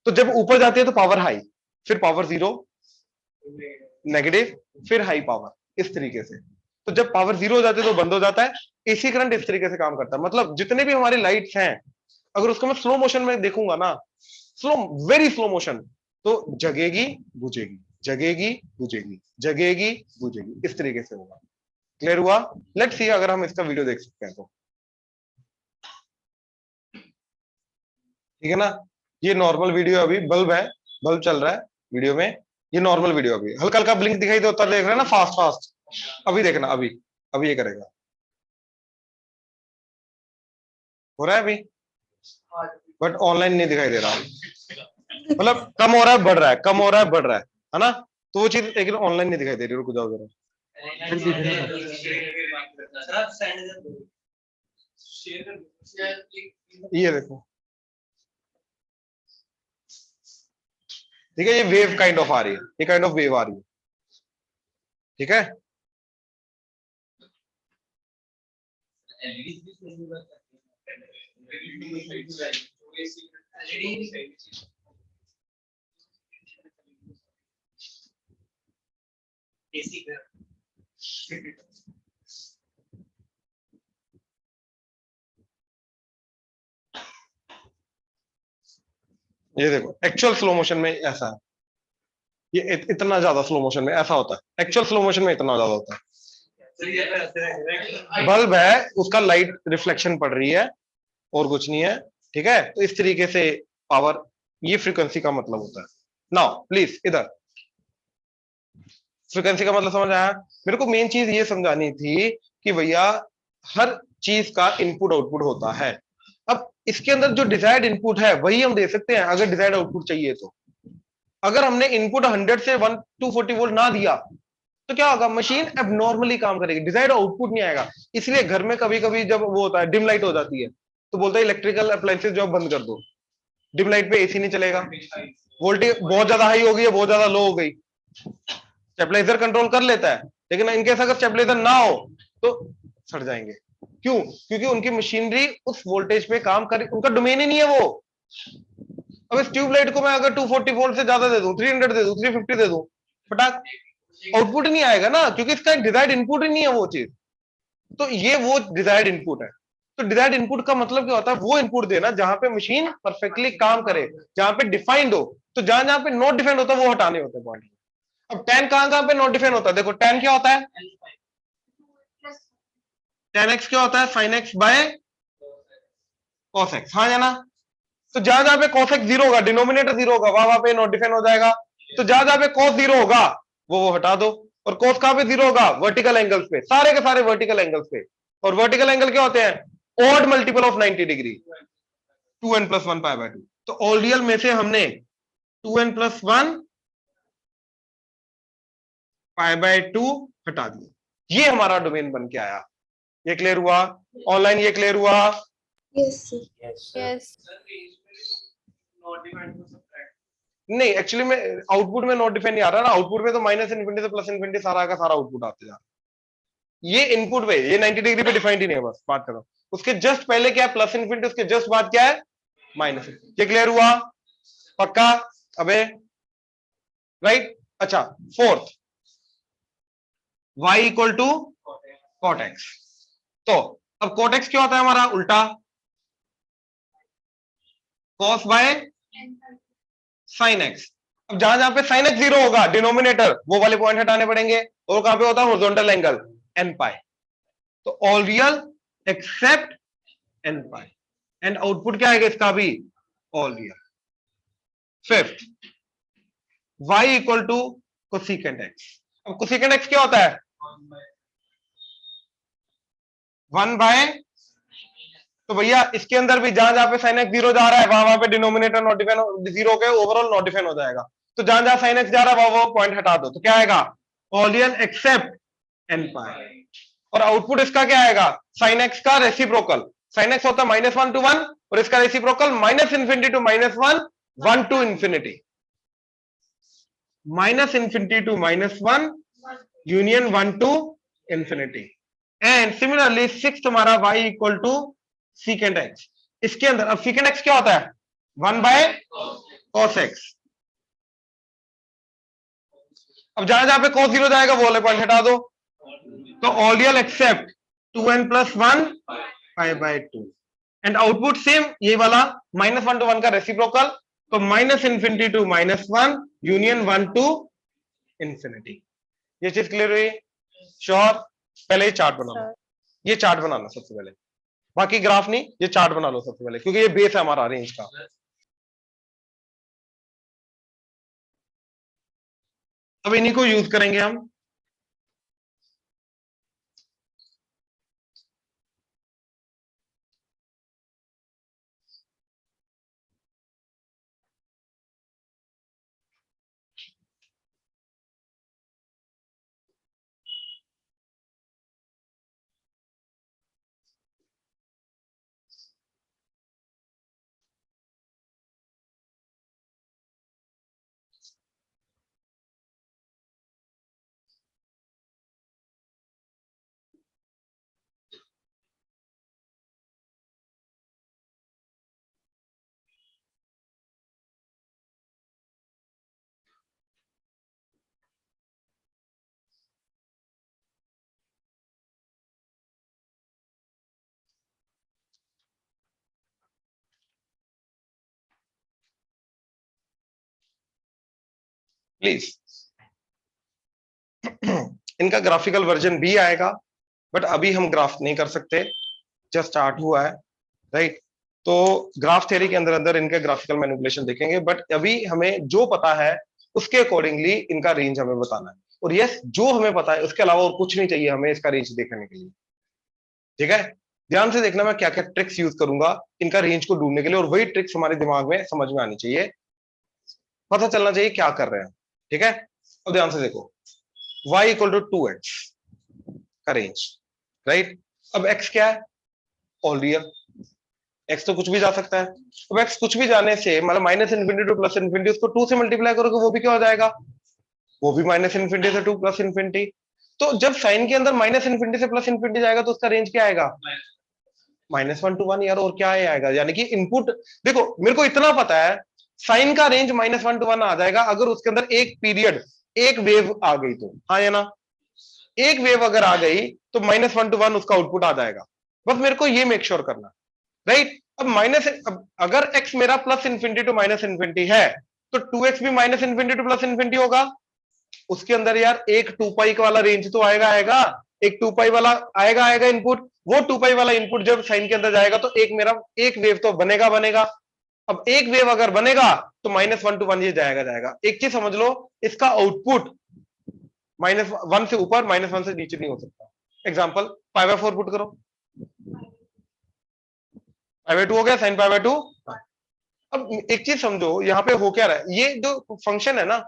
तो जब ऊपर जाती है तो पावर हाई, फिर पावर जीरो, नेगेटिव, फिर हाई पावर, इस तरीके से। तो जब पावर जीरो हो जाती है तो बंद हो जाता है। एसी करंट इस तरीके से काम करता है, मतलब जितने भी हमारी लाइट्स हैं, अगर उसको मैं स्लो मोशन में देखूंगा ना, स्लो, वेरी स्लो मोशन, तो जगेगी बुझेगी, जगेगी बुझेगी, जगेगी बुझेगी, इस तरीके से होगा। क्लियर हुआ? लेट्स सी अगर हम इसका वीडियो देख सकते हैं तो, ठीक है ना। ये नॉर्मल वीडियो, अभी बल्ब है, बल्ब चल रहा है वीडियो में, ये नॉर्मल वीडियो, अभी हल्का हल्का ब्लिंक दिखाई देता, देख रहे हैं ना, फास्ट फास्ट। अभी देखना, अभी अभी ये करेगा, हो रहा है अभी, बट ऑनलाइन नहीं दिखाई दे रहा, मतलब कम हो रहा है बढ़ रहा है, कम हो रहा है बढ़ रहा है ना, तो वो चीज लेकिन ऑनलाइन नहीं दिखाई दे रही। रुक जाओ जरा, फिर दिख रहा है। ये देखो, ठीक है, ये वेव काइंड ऑफ आ रही है, ये काइंड ऑफ वेव आ रही है, ठीक है। ये देखो, एक्चुअल स्लो मोशन में ऐसा है, ये इतना ज्यादा स्लो मोशन में ऐसा होता है, एक्चुअल स्लो मोशन में इतना ज्यादा होता है। बल्ब है, उसका लाइट रिफ्लेक्शन पड़ रही है और कुछ नहीं है, ठीक है। तो इस तरीके से पावर, ये फ्रीक्वेंसी का मतलब होता है। नाउ प्लीज इधर, फ्रीक्वेंसी का मतलब समझ आया? मेरे को मेन चीज ये समझानी थी कि भैया हर चीज का इनपुट आउटपुट होता है। अब इसके अंदर जो डिजायर्ड इनपुट है वही हम दे सकते हैं अगर डिजायर्ड आउटपुट चाहिए तो। अगर हमने इनपुट 100 से 240 वोल्ट ना दिया तो क्या होगा, मशीन एबनॉर्मली काम करेगी, डिजायर्ड आउटपुट नहीं आएगा। इसलिए घर में कभी कभी जब वो होता है, डिम लाइट हो जाती है, तो बोलता है इलेक्ट्रिकल अप्लायंसेस जो बंद कर दो, डिम लाइट पे एसी नहीं चलेगा, वोल्टेज बहुत ज्यादा हाई हो गई है, बहुत ज्यादा लो हो गई, स्टेबलाइजर कंट्रोल कर लेता है, लेकिन इनकेस अगर स्टेबलाइजर ना हो तो सड़ जाएंगे। क्यों? क्योंकि उनकी मशीनरी उस वोल्टेज पे काम कर, उनका डोमेन ही नहीं है वो। अब इस ट्यूबलाइट को मैं अगर 240 वोल्ट से ज्यादा दे दूं, 300 दे दूं, 350 दे दूं, फटाक आउटपुट नहीं आएगा ना, क्योंकि इसका डिजायर्ड इनपुट ही नहीं है वो चीज। तो ये वो डिजायर्ड इनपुट है। तो डिजायर्ड इनपुट का मतलब क्या होता है, वो इनपुट देना जहां पे मशीन परफेक्टली काम करे, जहां पे डिफाइंड हो। तो जहां जहां पे नॉट डिफाइंड होता है वो हटाने होते हैं पॉइंट। अब tan कहां पे नॉट डिफाइंड होता है, देखो tan क्या होता है, tan x क्या होता है, sin x by cos x, हाँ जाना। तो जहां जहां पे cos x जीरो होगा, डिनोमिनेटर जीरो होगा, वहां पे नॉट डिफाइंड हो जाएगा। तो जहां जहां पे cos जीरो होगा वो हटा दो। और cos कहां पे जीरो होगा, वर्टिकल एंगल्स पे, सारे के सारे वर्टिकल एंगल्स पे। और वर्टिकल एंगल क्या होते हैं, odd multiple of 90 degree, 2n + 1 π/2। तो ऑल रियल में से हमने 2n + 1 π/2 हटा दिया, ये हमारा डोमेन बन के आया। ये क्लियर हुआ? ऑनलाइन ये क्लियर हुआ? Yes. नहीं, एक्चुअली में आउटपुट में नॉट डिफाइंड नहीं आ रहा ना, आउटपुट में तो -∞ से +∞ सारा का सारा आउटपुट आते जा रहा है। ये इनपुट पे, ये 90 डिग्री पे डिफाइंड ही नहीं है, बस बात करो। उसके जस्ट पहले क्या है, +∞, उसके जस्ट बाद क्या है, माइनस। ये क्लियर हुआ? पक्का? अबे राइट। अच्छा, फोर्थ, y = cot x। तो अब cot x क्या होता है हमारा, उल्टा cos बाय sin x। अब जहां जहां पे sin x जीरो होगा, डिनोमिनेटर, वो वाले पॉइंट हटाने पड़ेंगे। और कहां पे होता है, हॉरिजॉन्टल एंगल n पाई। तो all real except n pi. And output क्या आएगा इसका भी, all real. Fifth, y = cosecant x। अब cosecant x क्या होता है, 1/, तो भैया इसके अंदर भी जहां जहां पे sin x जीरो जा रहा है वहां पे डिनोमिनेटर नॉट डिफाइन, जीरो के ओवरऑल नॉट डिफाइन हो जाएगा। तो जहां जहां sin x जा रहा है वो पॉइंट हटा दो, तो क्या आएगा, all real except n pi. और आउटपुट इसका क्या आएगा, sin x का रेसिप्रोकल। sin x होता है -1 to 1, और इसका reciprocal minus infinity to minus one, one to infinity, minus infinity to minus one, union one to infinity. And similarly six हमारा y equal to secant x. इसके अंदर अब secant x क्या होता है? 1/cos x। अब जहां जहां पे cos 0 जाएगा वो वाले पॉइंट हटा दो, तो all real except 2n + 1 π/2 and output same ये वाला -1 to 1 का रेसिप्रोकल, तो minus infinity to -1 union 1 to infinity. ये चीज क्लियर हुई? श्योर? पहले ये चार्ट बना लो, ये चार्ट बनाना सबसे पहले, बाकी ग्राफ नहीं, ये चार्ट बना लो सबसे पहले, क्योंकि ये बेस है हमारा रेंज का। अब इन्हीं को यूज करेंगे हम। प्लीज इनका ग्राफिकल वर्जन भी आएगा, बट अभी हम ग्राफ नहीं कर सकते, जस्ट स्टार्ट हुआ है, राइट? तो ग्राफ थ्योरी के अंदर अंदर इनके ग्राफिकल मैनिपुलेशन देखेंगे, बट अभी हमें जो पता है उसके अकॉर्डिंगली इनका रेंज हमें बताना है। और यस, जो हमें पता है उसके अलावा और कुछ नहीं चाहिए हमें इसका रेंज देखने के लिए, ठीक है? ध्यान से देखना मैं क्या क्या ट्रिक्स यूज करूंगा इनका रेंज को ढूंढने के लिए, और वही ट्रिक्स हमारे दिमाग में समझ में आनी चाहिए, पता चलना चाहिए क्या कर रहे हैं, ठीक है? अब ध्यान से देखो, y इक्वल टू 2x का रेंज, राइट? अब x क्या है? All real. x तो कुछ भी जा सकता है। अब x कुछ भी जाने से मतलब minus infinity to plus infinity, उसको 2 से मल्टीप्लाई करोगे वो भी क्या हो जाएगा? वो भी माइनस इन्फिनिटी से 2 प्लस इन्फिनिटी। तो जब साइन के अंदर माइनस इन्फिनिटी से प्लस इन्फिनिटी जाएगा तो उसका रेंज क्या आएगा? -1 to 1 यार, और क्या आएगा? यानी कि इनपुट देखो, मेरे को इतना पता है साइन का रेंज -1 to 1 आ जाएगा अगर उसके अंदर एक पीरियड, एक वेव आ गई तो, हाँ या ना? एक वेव अगर आ गई तो -1 to 1 उसका आउटपुट आ जाएगा। बस मेरे को ये मेक श्योर करना, राइट? अब अगर x मेरा plus infinity to minus infinity है तो 2x भी minus infinity to plus infinity होगा। उसके अंदर यार एक 2π वाला रेंज तो आएगा, एक 2π वाला आएगा इनपुट। वो 2π वाला इनपुट जब साइन के अंदर जाएगा तो एक वेव तो बनेगा। अब एक वेव अगर बनेगा तो -1 to 1 ये जाएगा। एक चीज समझ लो, इसका आउटपुट -1 से ऊपर -1 से नीचे नहीं हो सकता। एग्जांपल π/4 पुट करो, π/2 हो गया, sin π/2। अब एक चीज समझो, यहाँ पे हो क्या रहा है, ये जो फंक्शन है ना,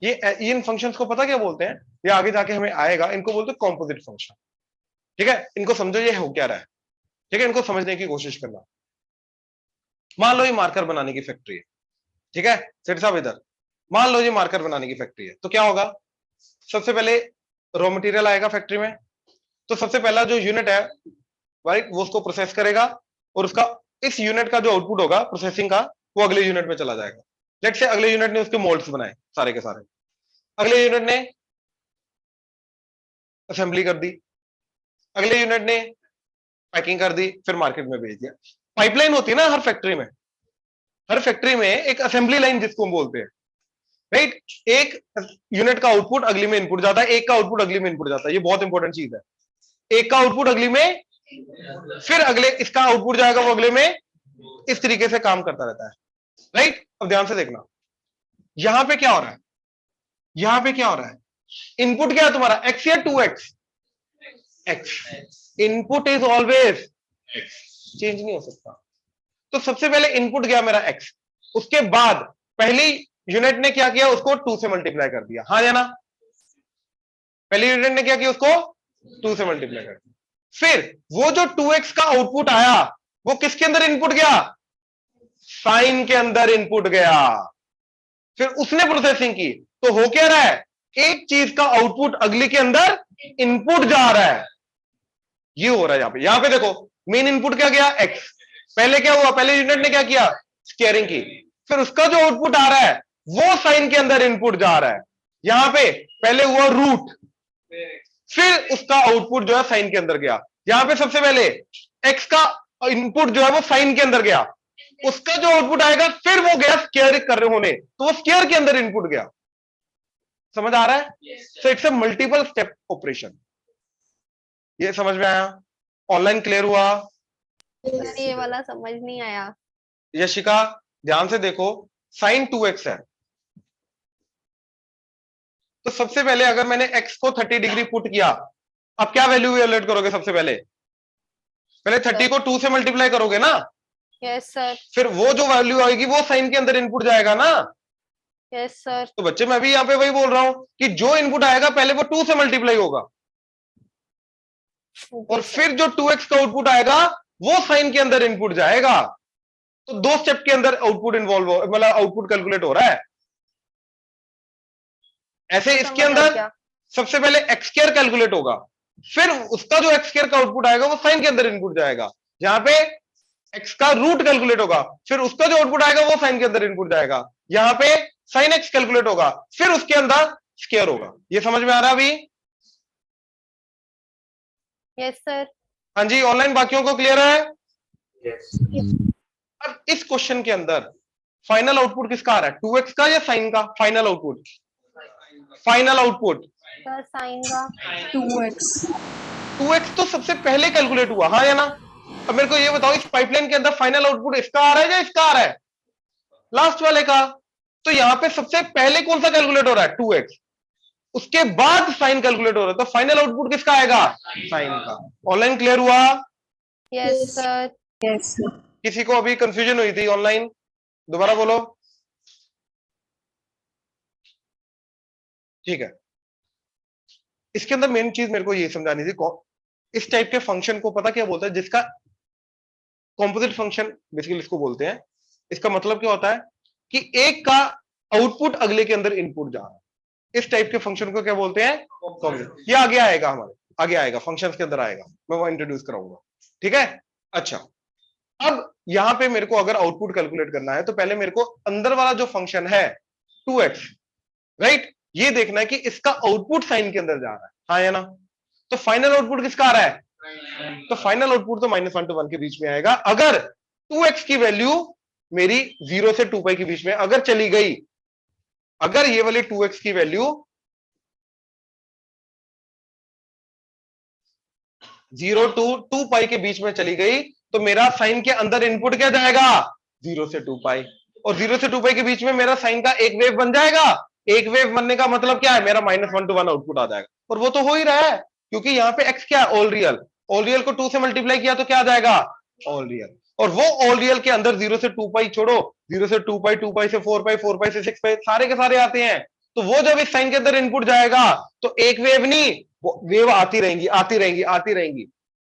ये इन फंक्शंस को पता क्या बोलते हैं? ये आगे जाके हमें आएगा, इनको बोलते हैं कॉम्पोजिट फंक्शन, ठीक है? इनको समझो ये हो क्या रहा है, ठीक है? इनको समझने की कोशिश करना। मान लो ये मार्कर बनाने की फैक्ट्री है, ठीक है? सेठ साहब इधर मान लो ये मार्कर बनाने की फैक्ट्री है, तो क्या होगा? सबसे पहले रॉ मटेरियल आएगा फैक्ट्री में, तो सबसे पहला जो यूनिट है, राइट, वो उसको प्रोसेस करेगा, और उसका इस यूनिट का जो आउटपुट होगा प्रोसेसिंग का, वो अगले यूनिट में चला जाएगा। लेट्स से अगले यूनिट ने उसके मोल्ड्स बनाए सारे के सारे, अगले यूनिट ने असेंबली कर दी, अगले यूनिट ने पैकिंग कर दी, फिर मार्केट में भेज दिया। पाइपलाइन होती है ना हर फैक्ट्री में एक असेंबली लाइन जिसको हम बोलते हैं, राइट? एक यूनिट का आउटपुट अगली में इनपुट जाता है, एक का आउटपुट अगली में इनपुट जाता है। ये बहुत इंपॉर्टेंट चीज है। एक का आउटपुट अगली में, फिर अगले इसका आउटपुट जाएगा वो अगले में, इस तरीके से काम करता रहता है, राइट? अब ध्यान से देखना, यहां पे क्या हो रहा है, यहां पे क्या हो रहा है? इनपुट क्या है तुम्हारा, x या 2x? x। Input is always x, change नहीं हो सकता। तो सबसे पहले इनपुट गया मेरा x, उसके बाद पहली यूनिट ने क्या किया, उसको 2 से मल्टीप्लाई कर दिया, हाँ या ना? पहली यूनिट ने क्या किया, उसको 2 से मल्टीप्लाई कर दिया। फिर वो जो 2x का आउटपुट आया वो किसके अंदर इनपुट गया? साइन के अंदर इनपुट गया, फिर उसने प्रोसेसिंग की, तो हो क्या रहा है, एक चीज का आउटपुट अगली के अंदर इनपुट जा रहा है, ये हो रहा है यहां पे देखो मेन इनपुट क्या गया एक्स, पहले क्या हुआ, पहले यूनिट ने क्या किया, स्केयरिंग की, फिर उसका जो आउटपुट आ रहा है वो साइन के अंदर इनपुट जा रहा है, यहां पे पहले हुआ रूट, फिर उसका आउटपुट जो है साइन के अंदर गया, यहां पे सबसे पहले एक्स का इनपुट जो है वो साइन के अंदर गया, उसका जो आउटपुट आएगा फिर वो गया स्केयर कर रहे होने, तो वो स्केयर के अंदर इनपुट गया, समझ आ रहा है, so it's a multiple step operation, ये समझ में आया, ऑनलाइन क्लियर हुआ। सर ये वाला समझ नहीं आया। यशिका ध्यान से देखो, साइन 2x है, तो सबसे पहले अगर मैंने x को 30 डिग्री पुट किया, अब क्या वैल्यू इवैल्यूएट करोगे, सबसे पहले 30 को 2 से मल्टीप्लाई करोगे ना, यस सर। फिर वो जो वैल्यू आएगी वो साइन के अंदर इनपुट जाएगा ना, यस सर। तो बच्चे मैं भी यहाँ पे वही बोल रहा हूं कि जो इनपुट आएगा पहले वो 2 से मल्टीप्लाई होगा, और फिर जो 2x का आउटपुट आएगा वो साइन के अंदर इनपुट जाएगा, तो 2 स्टेप के अंदर आउटपुट इन्वॉल्व हो, मतलब आउटपुट कैलकुलेट हो रहा है। ऐसे इसके अंदर सबसे पहले एक्स स्क्वायर कैलकुलेट होगा, फिर उसका जो एक्स स्क्वायर का आउटपुट आएगा वो साइन के अंदर इनपुट जाएगा, यहां पे एक्स का रूट कैलकुलेट होगा, फिर उसका जो आउटपुट आएगा वो साइन के अंदर इनपुट जाएगा, यहां पे साइन एक्स कैलकुलेट होगा, फिर उसके अंदर स्क्वायर होगा, ये समझ में आ रहा अभी? Yes sir. हाँ जी, ऑनलाइन बाकियों को क्लियर है? Yes. अब इस क्वेश्चन के अंदर फाइनल आउटपुट किसका आ रहा है, 2x का या साइन का? Final output, final output sir sine का। 2x 2x तो सबसे पहले कैलकुलेट हुआ, हाँ या ना? अब मेरे को ये बताओ, इस पाइपलाइन के अंदर फाइनल आउटपुट इसका आ रहा है या इसका आ रहा है, लास्ट वाले का, तो यहां पे सबसे पहले कौन सा कैलकुलेट हो रहा है, 2x, उसके बाद साइन कैलकुलेट हो रहा है, तो फाइनल आउटपुट किसका आएगा, साइन का। ऑनलाइन क्लियर हुआ? Yes sir. yes किसी को अभी कंफ्यूजन हुई थी ऑनलाइन, दोबारा बोलो। ठीक है, इसके अंदर मेन चीज मेरे को ये समझानी थी, इस टाइप के फंक्शन को पता क्या बोलता है, जिसका कॉम्पोजिट फंक्शन बेसिकली इसको बोलते हैं। इसका मतलब क्या होता है कि एक का आउटपुट अगले के अंदर इनपुट जा रहा है, इस टाइप के फंक्शन को क्या बोलते हैं, कॉम्पोजिट। ये आगे आएगा, हमारे आगे आएगा, फंक्शंस के अंदर आएगा, मैं वो इंट्रोड्यूस कराऊंगा, ठीक है। अच्छा, अब यहां पे मेरे को अगर आउटपुट कैलकुलेट करना है, तो पहले मेरे को अंदर वाला जो फंक्शन है 2x, राइट, ये देखना है कि इसका आउटपुट साइन के अंदर जा रहा है, हाँ या ना? तो फाइनल आउटपुट किसका आ रहा है, तो फाइनल आउटपुट तो -1 to 1 के बीच में आएगा, अगर 2x की वैल्यू मेरी 0 से 2 पाई के बीच में अगर चली गई, अगर ये वाली 2x की वैल्यू 0 to 2 पाई के बीच में चली गई, तो मेरा साइन के अंदर इनपुट क्या जाएगा, 0 से 2 पाई, और 0 से 2 पाई के बीच में मेरा साइन का एक वेव बन जाएगा। एक वेव बनने का मतलब क्या है, मेरा -1 to 1 आउटपुट आ जाएगा, और वो तो हो ही रहा है, क्योंकि यहाँ पे x क्या है, ऑल रियल, ऑल रियल को 2 से मल्टीप्लाई किया तो क्या आ जाएगा, ऑल रियल, और वो ऑल रियल के अंदर 0 से 2 पाई छोड़ो, 0 से 2 पाई, 2 पाई से 4 पाई, 4 पाई से 6 पाई, सारे के सारे आते हैं, तो वो जब इस साइन के अंदर इनपुट जाएगा तो एक वेव नहीं, वो वेव आती रहेंगी, आती रहेंगी, आती रहेंगी,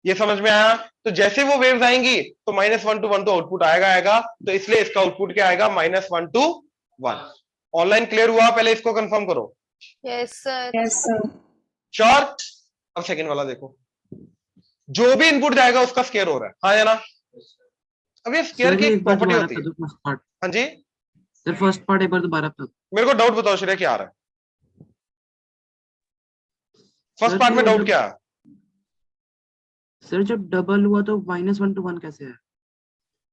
ये समझ में आया? तो जैसे वो वेव्स आएंगी तो -1 to 1 तो आउटपुट आएगा, तो इसलिए इसका आउटपुट क्या आएगा, -1 to 1। ऑनलाइन क्लियर हुआ? पहले इसको कंफर्म करो। Yes sir. yes sir sure? अब सेकंड वाला देखो, जो भी इनपुट जाएगा उसका स्केयर हो रहा है, हाँ या ना? अब ये स्केयर की एक प्रॉपर्टी होती है। फर्स्ट पार्ट, हाँ जी, सर फर्स्ट पार्ट एक बार दोबारा कर। मेरे को डाउट बताओ श्रेया, क्या आ रहा है फर्स्ट सर, पार्ट में, जो डाउट जब- क्या है? सर जब डबल हुआ तो -1 to 1 कैसे है?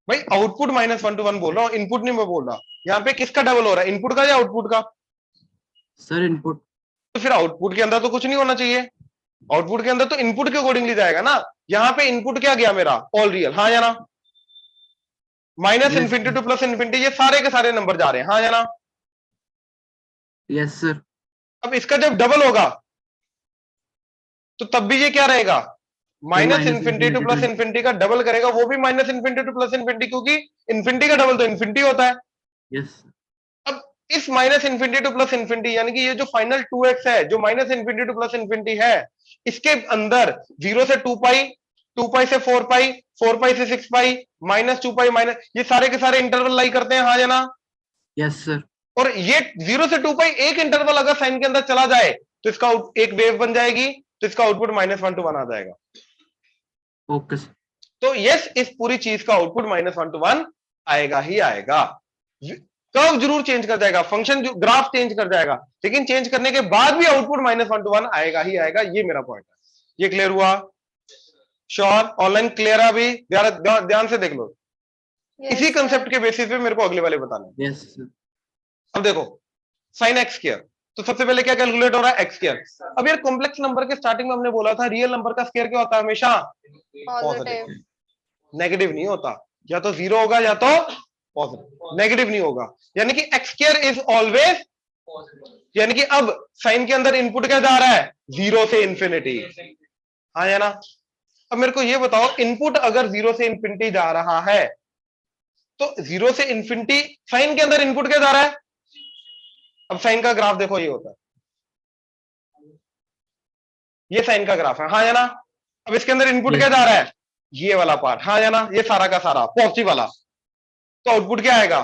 भाई आउटपुट -1 to 1 बोल रहा हूँ, इनपुट नहीं मैं बोल रहा। यहाँ पे किसका डबल हो रहा है, इनपुट का या आउटपुट का? Sir input. तो फिर आउटपुट के अंदर तो कुछ नहीं होना चाहिए, आउटपुट के अंदर तो इनपुट के अकॉर्डिंगली जाएगा ना। यहाँ पे इनपुट क्या गया मेरा, ऑल रियल, हाँ या ना? -∞ to +∞, ये सारे के सारे नंबर जा रहे हैं, हाँ या ना? Yes sir. अब इसका जब डबल होगा तो तब भी ये क्या रहेगा, -∞ to +∞ का डबल करेगा, वो भी -∞ to +∞, क्योंकि इन्फिनिटी का डबल तो इन्फिनिटी होता है। यस। अब इस -∞ to +∞, यानी कि ये जो फाइनल 2x है, जो -∞ to +∞ है, इसके अंदर 0 से 2 पाई, 2 पाई से 4 पाई, 4 पाई से 6 पाई माइनस 2 पाई माइनस, ये सारे के सारे इंटरवल लाई करते हैं, हाँ या ना? Yes sir. और ये 0 से 2 पाई एक इंटरवल अगर साइन के अंदर चला जाए तो इसका एक वेव बन जाएगी, तो इसका आउटपुट -1 to 1 आ जाएगा। Okay sir. तो यस, इस पूरी चीज का आउटपुट -1 to 1 आएगा ही आएगा। कर्व जरूर चेंज कर जाएगा, फंक्शन ग्राफ चेंज कर जाएगा, लेकिन चेंज करने के बाद भी आउटपुट -1 to 1 आएगा ही आएगा। ये मेरा पॉइंट है। ये क्लियर हुआ? श्योर? ऑनलाइन क्लियर है? अभी ध्यान से देख लो। Yes, इसी sir. कंसेप्ट के बेसिस पे मेरे को अगले वाले बताना है। Yes sir. अब देखो साइन एक्स स्क्वायर, तो सबसे पहले क्या कैलकुलेट हो रहा है? X square. अब यार कॉम्प्लेक्स नंबर के स्टार्टिंग में हमने बोला था रियल नंबर का स्क्वायर क्या होता है? हमेशा Positive. नेगेटिव नहीं होता, या तो 0 होगा या तो पॉजिटिव, नेगेटिव नहीं होगा। यानी कि एक्स स्क्वायर इज ऑलवेज, यानी कि अब साइन के अंदर इनपुट क्या जा रहा है? 0 से इंफिनिटी, हाँ या ना? अब मेरे को ये बताओ, इनपुट अगर 0 से इंफिनिटी जा रहा है तो 0 से इंफिनिटी साइन के अंदर इनपुट क्या जा रहा है? अब साइन का ग्राफ देखो, ये होता है, ये साइन का ग्राफ है, हाँ या ना? अब इसके अंदर इनपुट क्या जा रहा है? ये वाला पार्ट, हाँ या ना? ये सारा का सारा पॉजिटिव वाला, तो आउटपुट क्या आएगा?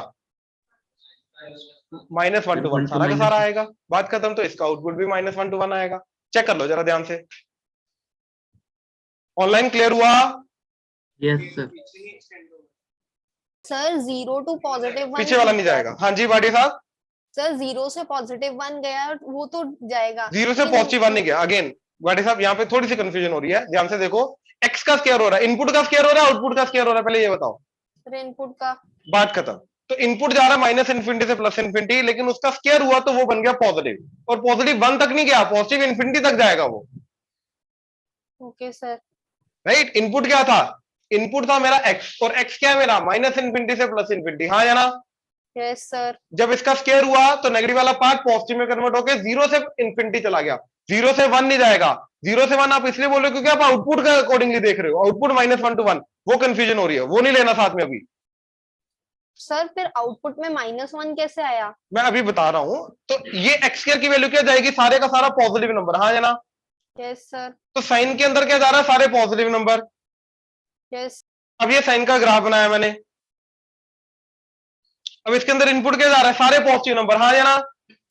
-1 to 1 सारा का सारा आएगा। बात खत्म। तो इसका आउटपुट भी -1 to 1 आएगा। चेक कर लो जरा ध्यान से। ऑनलाइन क्लियर हुआ? Yes sir. सर 0 to +1 पीछे वाला नहीं जाएगा। हाँ जी भाटी साहब। सर 0 से +1 गया, वो तो जाएगा। 0 से +1 नहीं गया। अगेन भाटी साहब, यहाँ पे थोड़ी सी कंफ्यूजन हो रही है, ध्यान से देखो। एक्स का स्क्वायर हो रहा है, इनपुट का स्क्वायर हो रहा है, आउटपुट का स्क्वायर हो रहा है, पहले ये बताओ। सर इनपुट का। बात खत्म। तो इनपुट जा रहा है -∞ से +∞, लेकिन उसका स्क्वायर हुआ तो वो बन गया पॉजिटिव, और पॉजिटिव 1 तक नहीं गया, पॉजिटिव इंफिनिटी तक जाएगा वो। Okay sir. राइट? इनपुट क्या था? इनपुट था मेरा एक्स, और एक्स क्या है मेरा? -∞ से +∞, हाँ या ना? Yes sir. जब इसका स्क्वायर हुआ तो नेगेटिव वाला पार्ट पॉजिटिव में कन्वर्ट होकर 0 से इंफिनिटी चला गया। 0 से 1 नहीं जाएगा। 0 से 1 आप इसलिए बोल रहे हो क्योंकि आप आउटपुट का अकॉर्डिंगली देख रहे हो, आउटपुट -1 to 1, वो कंफ्यूजन हो रही है, वो नहीं लेना साथ में अभी। सर फिर आउटपुट में -1 कैसे आया? मैं अभी बता रहा हूं। तो ये एक्स स्क्वायर की वैल्यू क्या जाएगी? सारे का सारा पॉजिटिव नंबर, हाँ या ना? Yes sir. तो साइन के अंदर क्या जा रहा है? सारे पॉजिटिव नंबर। यस। अब ये साइन का ग्राफ बनाया मैंने। अब इसके अंदर इनपुट क्या जा रहा है? सारे पॉजिटिव नंबर, हाँ या ना?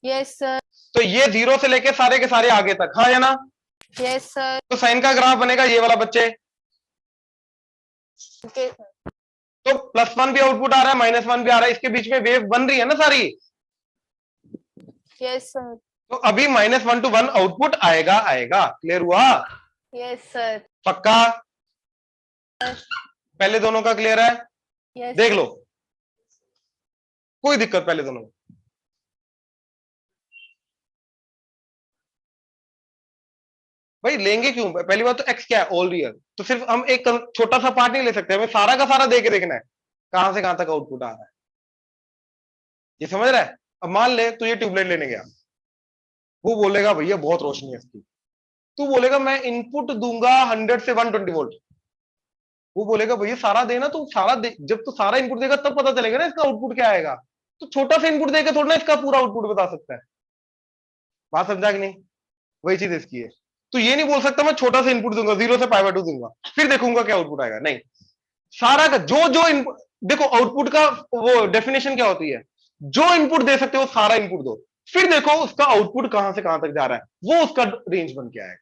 Yes sir. तो ये 0 से लेके सारे के सारे आगे तक, हाँ या ना? Yes sir. तो साइन का ग्राफ बनेगा ये वाला बच्चे। ओके। तो +1 भी आउटपुट आ रहा है, -1 भी आ रहा है, इसके बीच में वेव बन रही है ना सारी। Yes sir. तो अभी -1 to 1 आउटपुट आएगा आएगा। क्लियर हुआ? Yes sir. पक्का? पहले दोनों का क्लियर है? यस। देख लो, कोई दिक्कत पहले दोनों में? भाई लेंगे क्यों? पहली बात तो एक्स क्या है? All real. तो सिर्फ हम एक छोटा सा पार्ट नहीं ले सकते, हमें सारा का सारा देके देखना है कहां से कहां तक आउटपुट आ रहा है। ये समझ रहा है? अब मान ले तू ये ट्यूबलाइट लेने गया, वो बोलेगा भैया बहुत रोशनी है इसकी, तू बोलेगा मैं इनपुट दूंगा 100 से 120 वोल्ट, वो बोलेगा भैया सारा देना, तू सारा दे, जब तू सारा इनपुट देगा तब पता चलेगा ना इसका आउटपुट क्या आएगा। तो छोटा सा इनपुट देकर थोड़ा ना इसका पूरा आउटपुट बता सकता है। बात समझा कि नहीं? वही चीज इसकी है। तो ये नहीं बोल सकता मैं छोटा सा इनपुट दूंगा, 0 से π/2 दूंगा, फिर देखूंगा क्या आउटपुट आएगा। नहीं, सारा का जो जो इनपुट देखो, आउटपुट का वो डेफिनेशन क्या होती है? जो इनपुट दे सकते हो सारा इनपुट दो, फिर देखो उसका आउटपुट कहां से कहां तक जा रहा है, वो उसका रेंज बन के आएगा।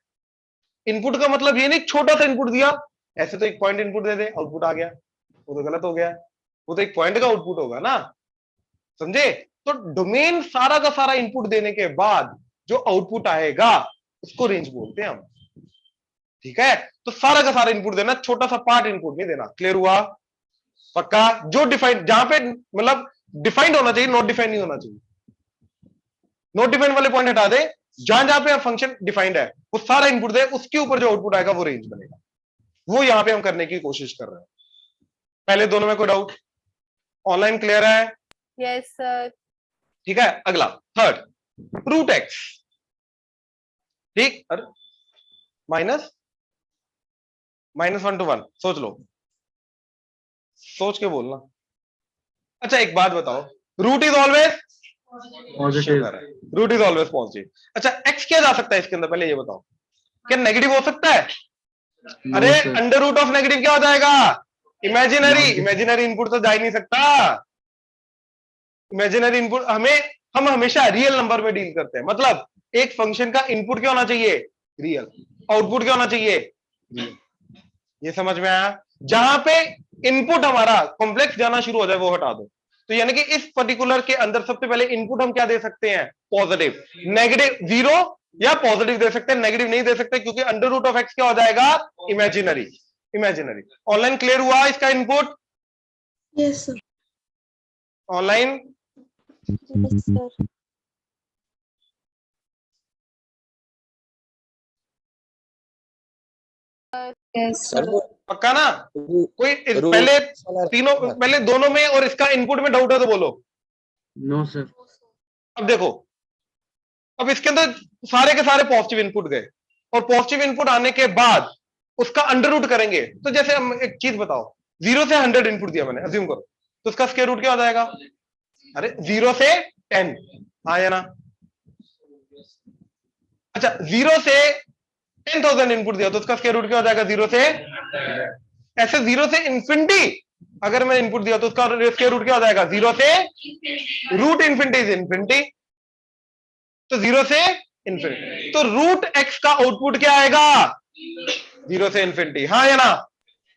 इनपुट का मतलब ये नहीं छोटा सा इनपुट दिया, ऐसे तो एक पॉइंट इनपुट दे दे आउटपुट आ गया, वो तो गलत हो गया। वो तो एक पॉइंट का आउटपुट होगा ना, समझे? तो डोमेन सारा का सारा इनपुट देने के बाद जो आउटपुट आएगा उसको रेंज बोलते हैं हम। ठीक है? तो सारा का सारा इनपुट देना, छोटा सा पार्ट इनपुट नहीं देना। क्लियर हुआ? पक्का? जो डिफाइंड, जहां पे मतलब डिफाइंड होना चाहिए, नॉट डिफाइंड नहीं होना चाहिए। नॉट डिफाइंड वाले पॉइंट हटा दे, जहां जहां पे फंक्शन डिफाइंड है वो सारा इनपुट दे, उसके ऊपर जो आउटपुट आएगा वो रेंज बनेगा। वो यहां पे हम करने की कोशिश कर रहे हैं। पहले दोनों में कोई डाउट? ऑनलाइन क्लियर है? Yes sir. ठीक है, अगला थर्ड, रूट एक्स। ठीक, अरे -1 to 1, सोच लो, सोच के बोलना। अच्छा एक बात बताओ, root is always positive. Root is always positive. अच्छा एक्स क्या जा सकता है इसके अंदर? पहले ये बताओ, क्या नेगेटिव हो सकता है? अरे अंडर रूट ऑफ नेगेटिव क्या हो जाएगा? इमेजिनरी इनपुट तो जा ही नहीं सकता। इमेजिनरी इनपुट हम हमेशा रियल नंबर में डील करते हैं। मतलब एक फंक्शन का इनपुट क्या होना चाहिए? रियल। आउटपुट क्या होना चाहिए? रियल। ये समझ में आया? जहां पे इनपुट हमारा कॉम्प्लेक्स जाना शुरू हो जाए वो हटा दो। तो यानी कि इस पर्टिकुलर के अंदर सबसे पहले इनपुट हम क्या दे सकते हैं? पॉजिटिव। नेगेटिव 0 या पॉजिटिव दे सकते हैं, नेगेटिव नहीं दे सकते, क्योंकि अंडर रूट ऑफ एक्स क्या हो जाएगा? इमेजिनरी। इमेजिनरी। ऑनलाइन क्लियर हुआ इसका input? Yes sir. Online yes sir. Yes sir sir. वो पक्का ना? कोई रूट पहले दोनों में और इसका इनपुट में डाउट है तो बोलो। No sir. अब देखो, अब इसके अंदर सारे के सारे पॉजिटिव इनपुट गए, और पॉजिटिव इनपुट आने के बाद उसका अंडर रूट करेंगे। तो जैसे हम एक चीज बताओ, 0 से 100 इनपुट दिया मैंने, अज्यूम करो, तो उसका स्क्वायर रूट क्या हो जाएगा? अरे 0 से 10, हाँ या ना? अच्छा, 0 से 10,000 इनपुट दिया तो उसका स्क्वायर रूट क्या हो जाएगा? 0 से ऐसे 0 से इंफिनिटी अगर मैं इनपुट दिया तो उसका स्क्वायर रूट क्या हो जाएगा? 0 से रूट इंफिनिटी इज इंफिनिटी, तो 0 से इंफिनिटी। तो रूट एक्स का आउटपुट क्या आएगा? 0 से इंफिनिटी, हाँ या ना?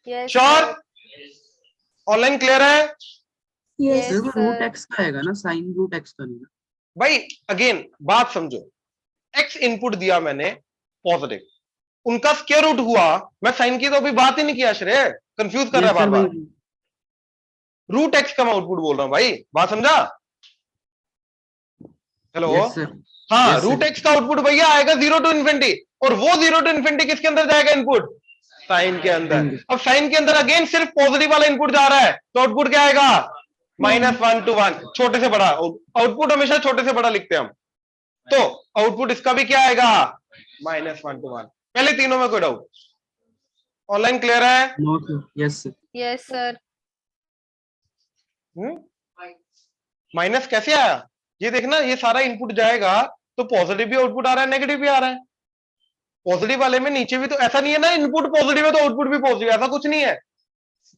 Yes sure? ऑनलाइन क्लियर है? यस सर वो सर। रूट एक्स का आएगा ना, साइन रूट एक्स का नहीं ना? भाई अगेन बात समझो, एक्स इनपुट दिया मैंने पॉजिटिव, उनका स्क्वायर रूट हुआ, मैं साइन की तो अभी बात ही नहीं किया, श्रेय कंफ्यूज कर रहा है Yes, sir, बार बार। वही। रूट एक्स का मैं आउटपुट बोल रहा हूं भाई, बात समझा? हेलो? Yes, sir. हाँ, Yes, sir. रूट एक्स का आउटपुट भैया आएगा 0 टू इन्फिनिटी, और वो 0 टू इन्फिनिटी किसके अंदर जाएगा? इनपुट साइन के अंदर। Sin के। अब साइन के अंदर अगेन सिर्फ पॉजिटिव वाला इनपुट जा रहा है, तो आउटपुट क्या आएगा? -1 to 1, छोटे से बड़ा। आउटपुट हमेशा छोटे से बड़ा लिखते हैं हम, तो आउटपुट इसका भी क्या आएगा? -1 to 1। पहले तीनों में कोई डाउट? ऑनलाइन क्लियर है? No, sir. Yes, sir. Yes sir. Minus कैसे आया? ये देखना, ये सारा इनपुट जाएगा तो पॉजिटिव भी आउटपुट आ रहा है, नेगेटिव भी आ रहा है। पॉजिटिव वाले में नीचे भी तो ऐसा नहीं है ना, इनपुट पॉजिटिव है तो आउटपुट भी पॉजिटिव, ऐसा कुछ नहीं है।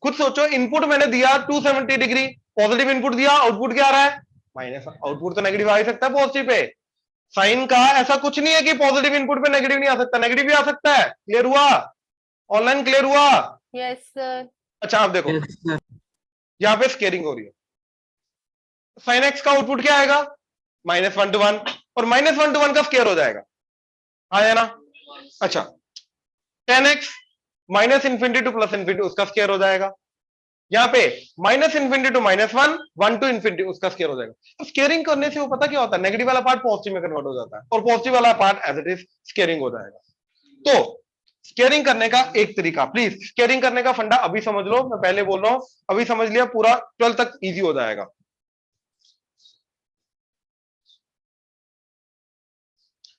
खुद सोचो, इनपुट मैंने दिया 270 डिग्री, पॉजिटिव इनपुट दिया, आउटपुट क्या आ रहा है? माइनस। आउटपुट तो नेगेटिव आ ही सकता है पॉजिटिव पे। साइन का ऐसा कुछ नहीं है कि पॉजिटिव इनपुट पे नेगेटिव नहीं आ सकता, नेगेटिव भी आ सकता है। क्लियर हुआ? ऑनलाइन क्लियर हुआ? Yes sir. अच्छा आप देखो, Yes, sir. यहां पे स्केलिंग हो रही है, साइन एक्स का आउटपुट क्या आएगा? -1 to 1, और -1 to 1 का स्क्वायर हो जाएगा, आया ना? अच्छा, 10x minus infinity two plus infinity, उसका स्क्वायर हो जाएगा। यहाँ पे -इंफिनिटी टू -1, 1 टू इंफिनिटी, उसका स्क्वायर हो जाएगा। तो स्केयरिंग करने से वो पता क्या होता है? नेगेटिव वाला पार्ट पॉजिटिव में कन्वर्ट हो जाता है, और पॉजिटिव वाला part as it is squaring हो जाएगा। तो स्केयरिंग करने का एक तरीका, प्लीज स्केयरिंग करने का फंडा अभी समझ लो, मैं पहले बोल रहा हूं, अभी समझ लिया, पूरा 12 तक इजी हो जाएगा।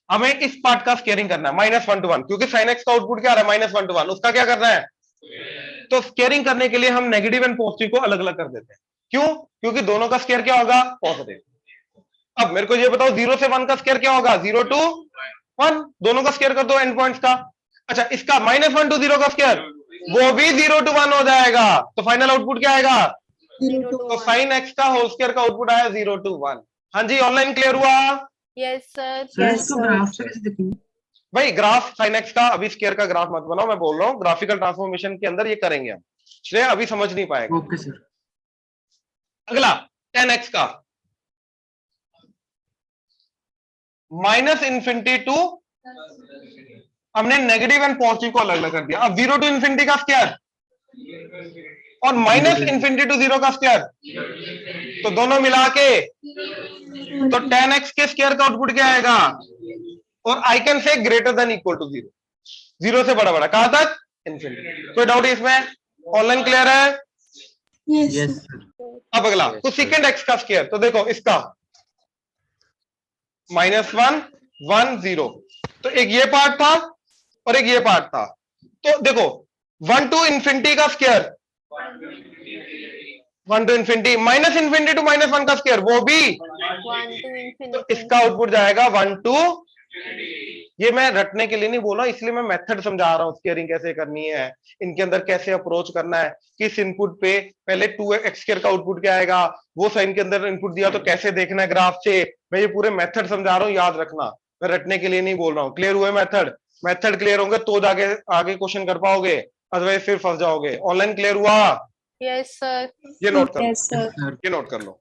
हमें इस पार्ट का स्केयरिंग करना है, -1 to 1, क्योंकि साइन एक्स का आउटपुट क्या आ रहा है? -1 to 1, उसका क्या करना है? तो स्केयरिंग करने के लिए हम नेगेटिव एंड पॉजिटिव को अलग अलग कर देते हैं। क्यों? क्योंकि दोनों का स्केयर क्या होगा? पॉजिटिव। अब मेरे को ये बताओ, 0 से 1 का स्केयर क्या होगा? 0 to 1, दोनों का स्केयर कर दो एंड पॉइंट्स का। अच्छा, इसका -1 to 0 का स्केयर, वो भी 0 to 1 हो जाएगा, तो फाइनल आउटपुट क्या आएगा? 0 to तो 1। साइन एक्स का होल स्केयर का आउटपुट आया 0 to 1। हाँ जी, ऑनलाइन क्लियर हुआ? Yes sir. Sir, Yes, इसको sir. ग्राफ से कैसे दिखेंगे? भाई ग्राफ साइन एक्स का अभी स्केयर का ग्राफ मत बनाओ, मैं बोल रहा हूँ ग्राफिकल ट्रांसफॉर्मेशन के अंदर ये करेंगे हम, श्रेय अभी समझ नहीं पाएगा। Okay, sir. अगला 10x का -इंफिनिटी टू, हमने नेगेटिव एंड पॉजिटिव को अलग अलग कर दिया। अब 0 टू इंफिनिटी का स्क्वायर और -इंफिनिटी टू 0 का स्क्वायर, तो दोनों मिला के तो 10x के स्क्वायर का आउटपुट क्या आएगा? और I can say greater than equal to 0, 0 से बड़ा बड़ा, कहां तक? इंफिनिटी। कोई डाउट इसमें? ऑनलाइन क्लियर है? Yes Yes, sir. sir. अब अगला, तो सेकेंड एक्स का स्क्वायर, तो देखो इसका -1 1 0, तो एक ये पार्ट था और एक ये पार्ट था। तो देखो 1 टू इंफिनिटी का square, 1 to infinity, -infinity to -1 का स्क्वायर, वो भी। 1 to तो infinity। इसका आउटपुट जाएगा 1 टू ये मैं रटने के लिए नहीं बोल रहा, इसलिए मैं मेथड समझा रहा हूँ, स्केयरिंग कैसे करनी है, इनके अंदर कैसे अप्रोच करना है, किस इनपुट पे पहले 2x स्केयर का आउटपुट क्या आएगा, वो साइन के अंदर इनपुट दिया तो कैसे देखना है ग्राफ से। मैं ये पूरे मेथड समझा रहा हूँ, याद रखना, मैं रटने के लिए नहीं बोल रहा हूँ। क्लियर हुए मेथड? मेथड क्लियर होंगे तो आगे आगे क्वेश्चन कर पाओगे, अदरवाइज फिर फंस जाओगे। ऑनलाइन क्लियर हुआ? Yes sir. ये नोट कर लो, Yes, sir. ये नोट कर लो।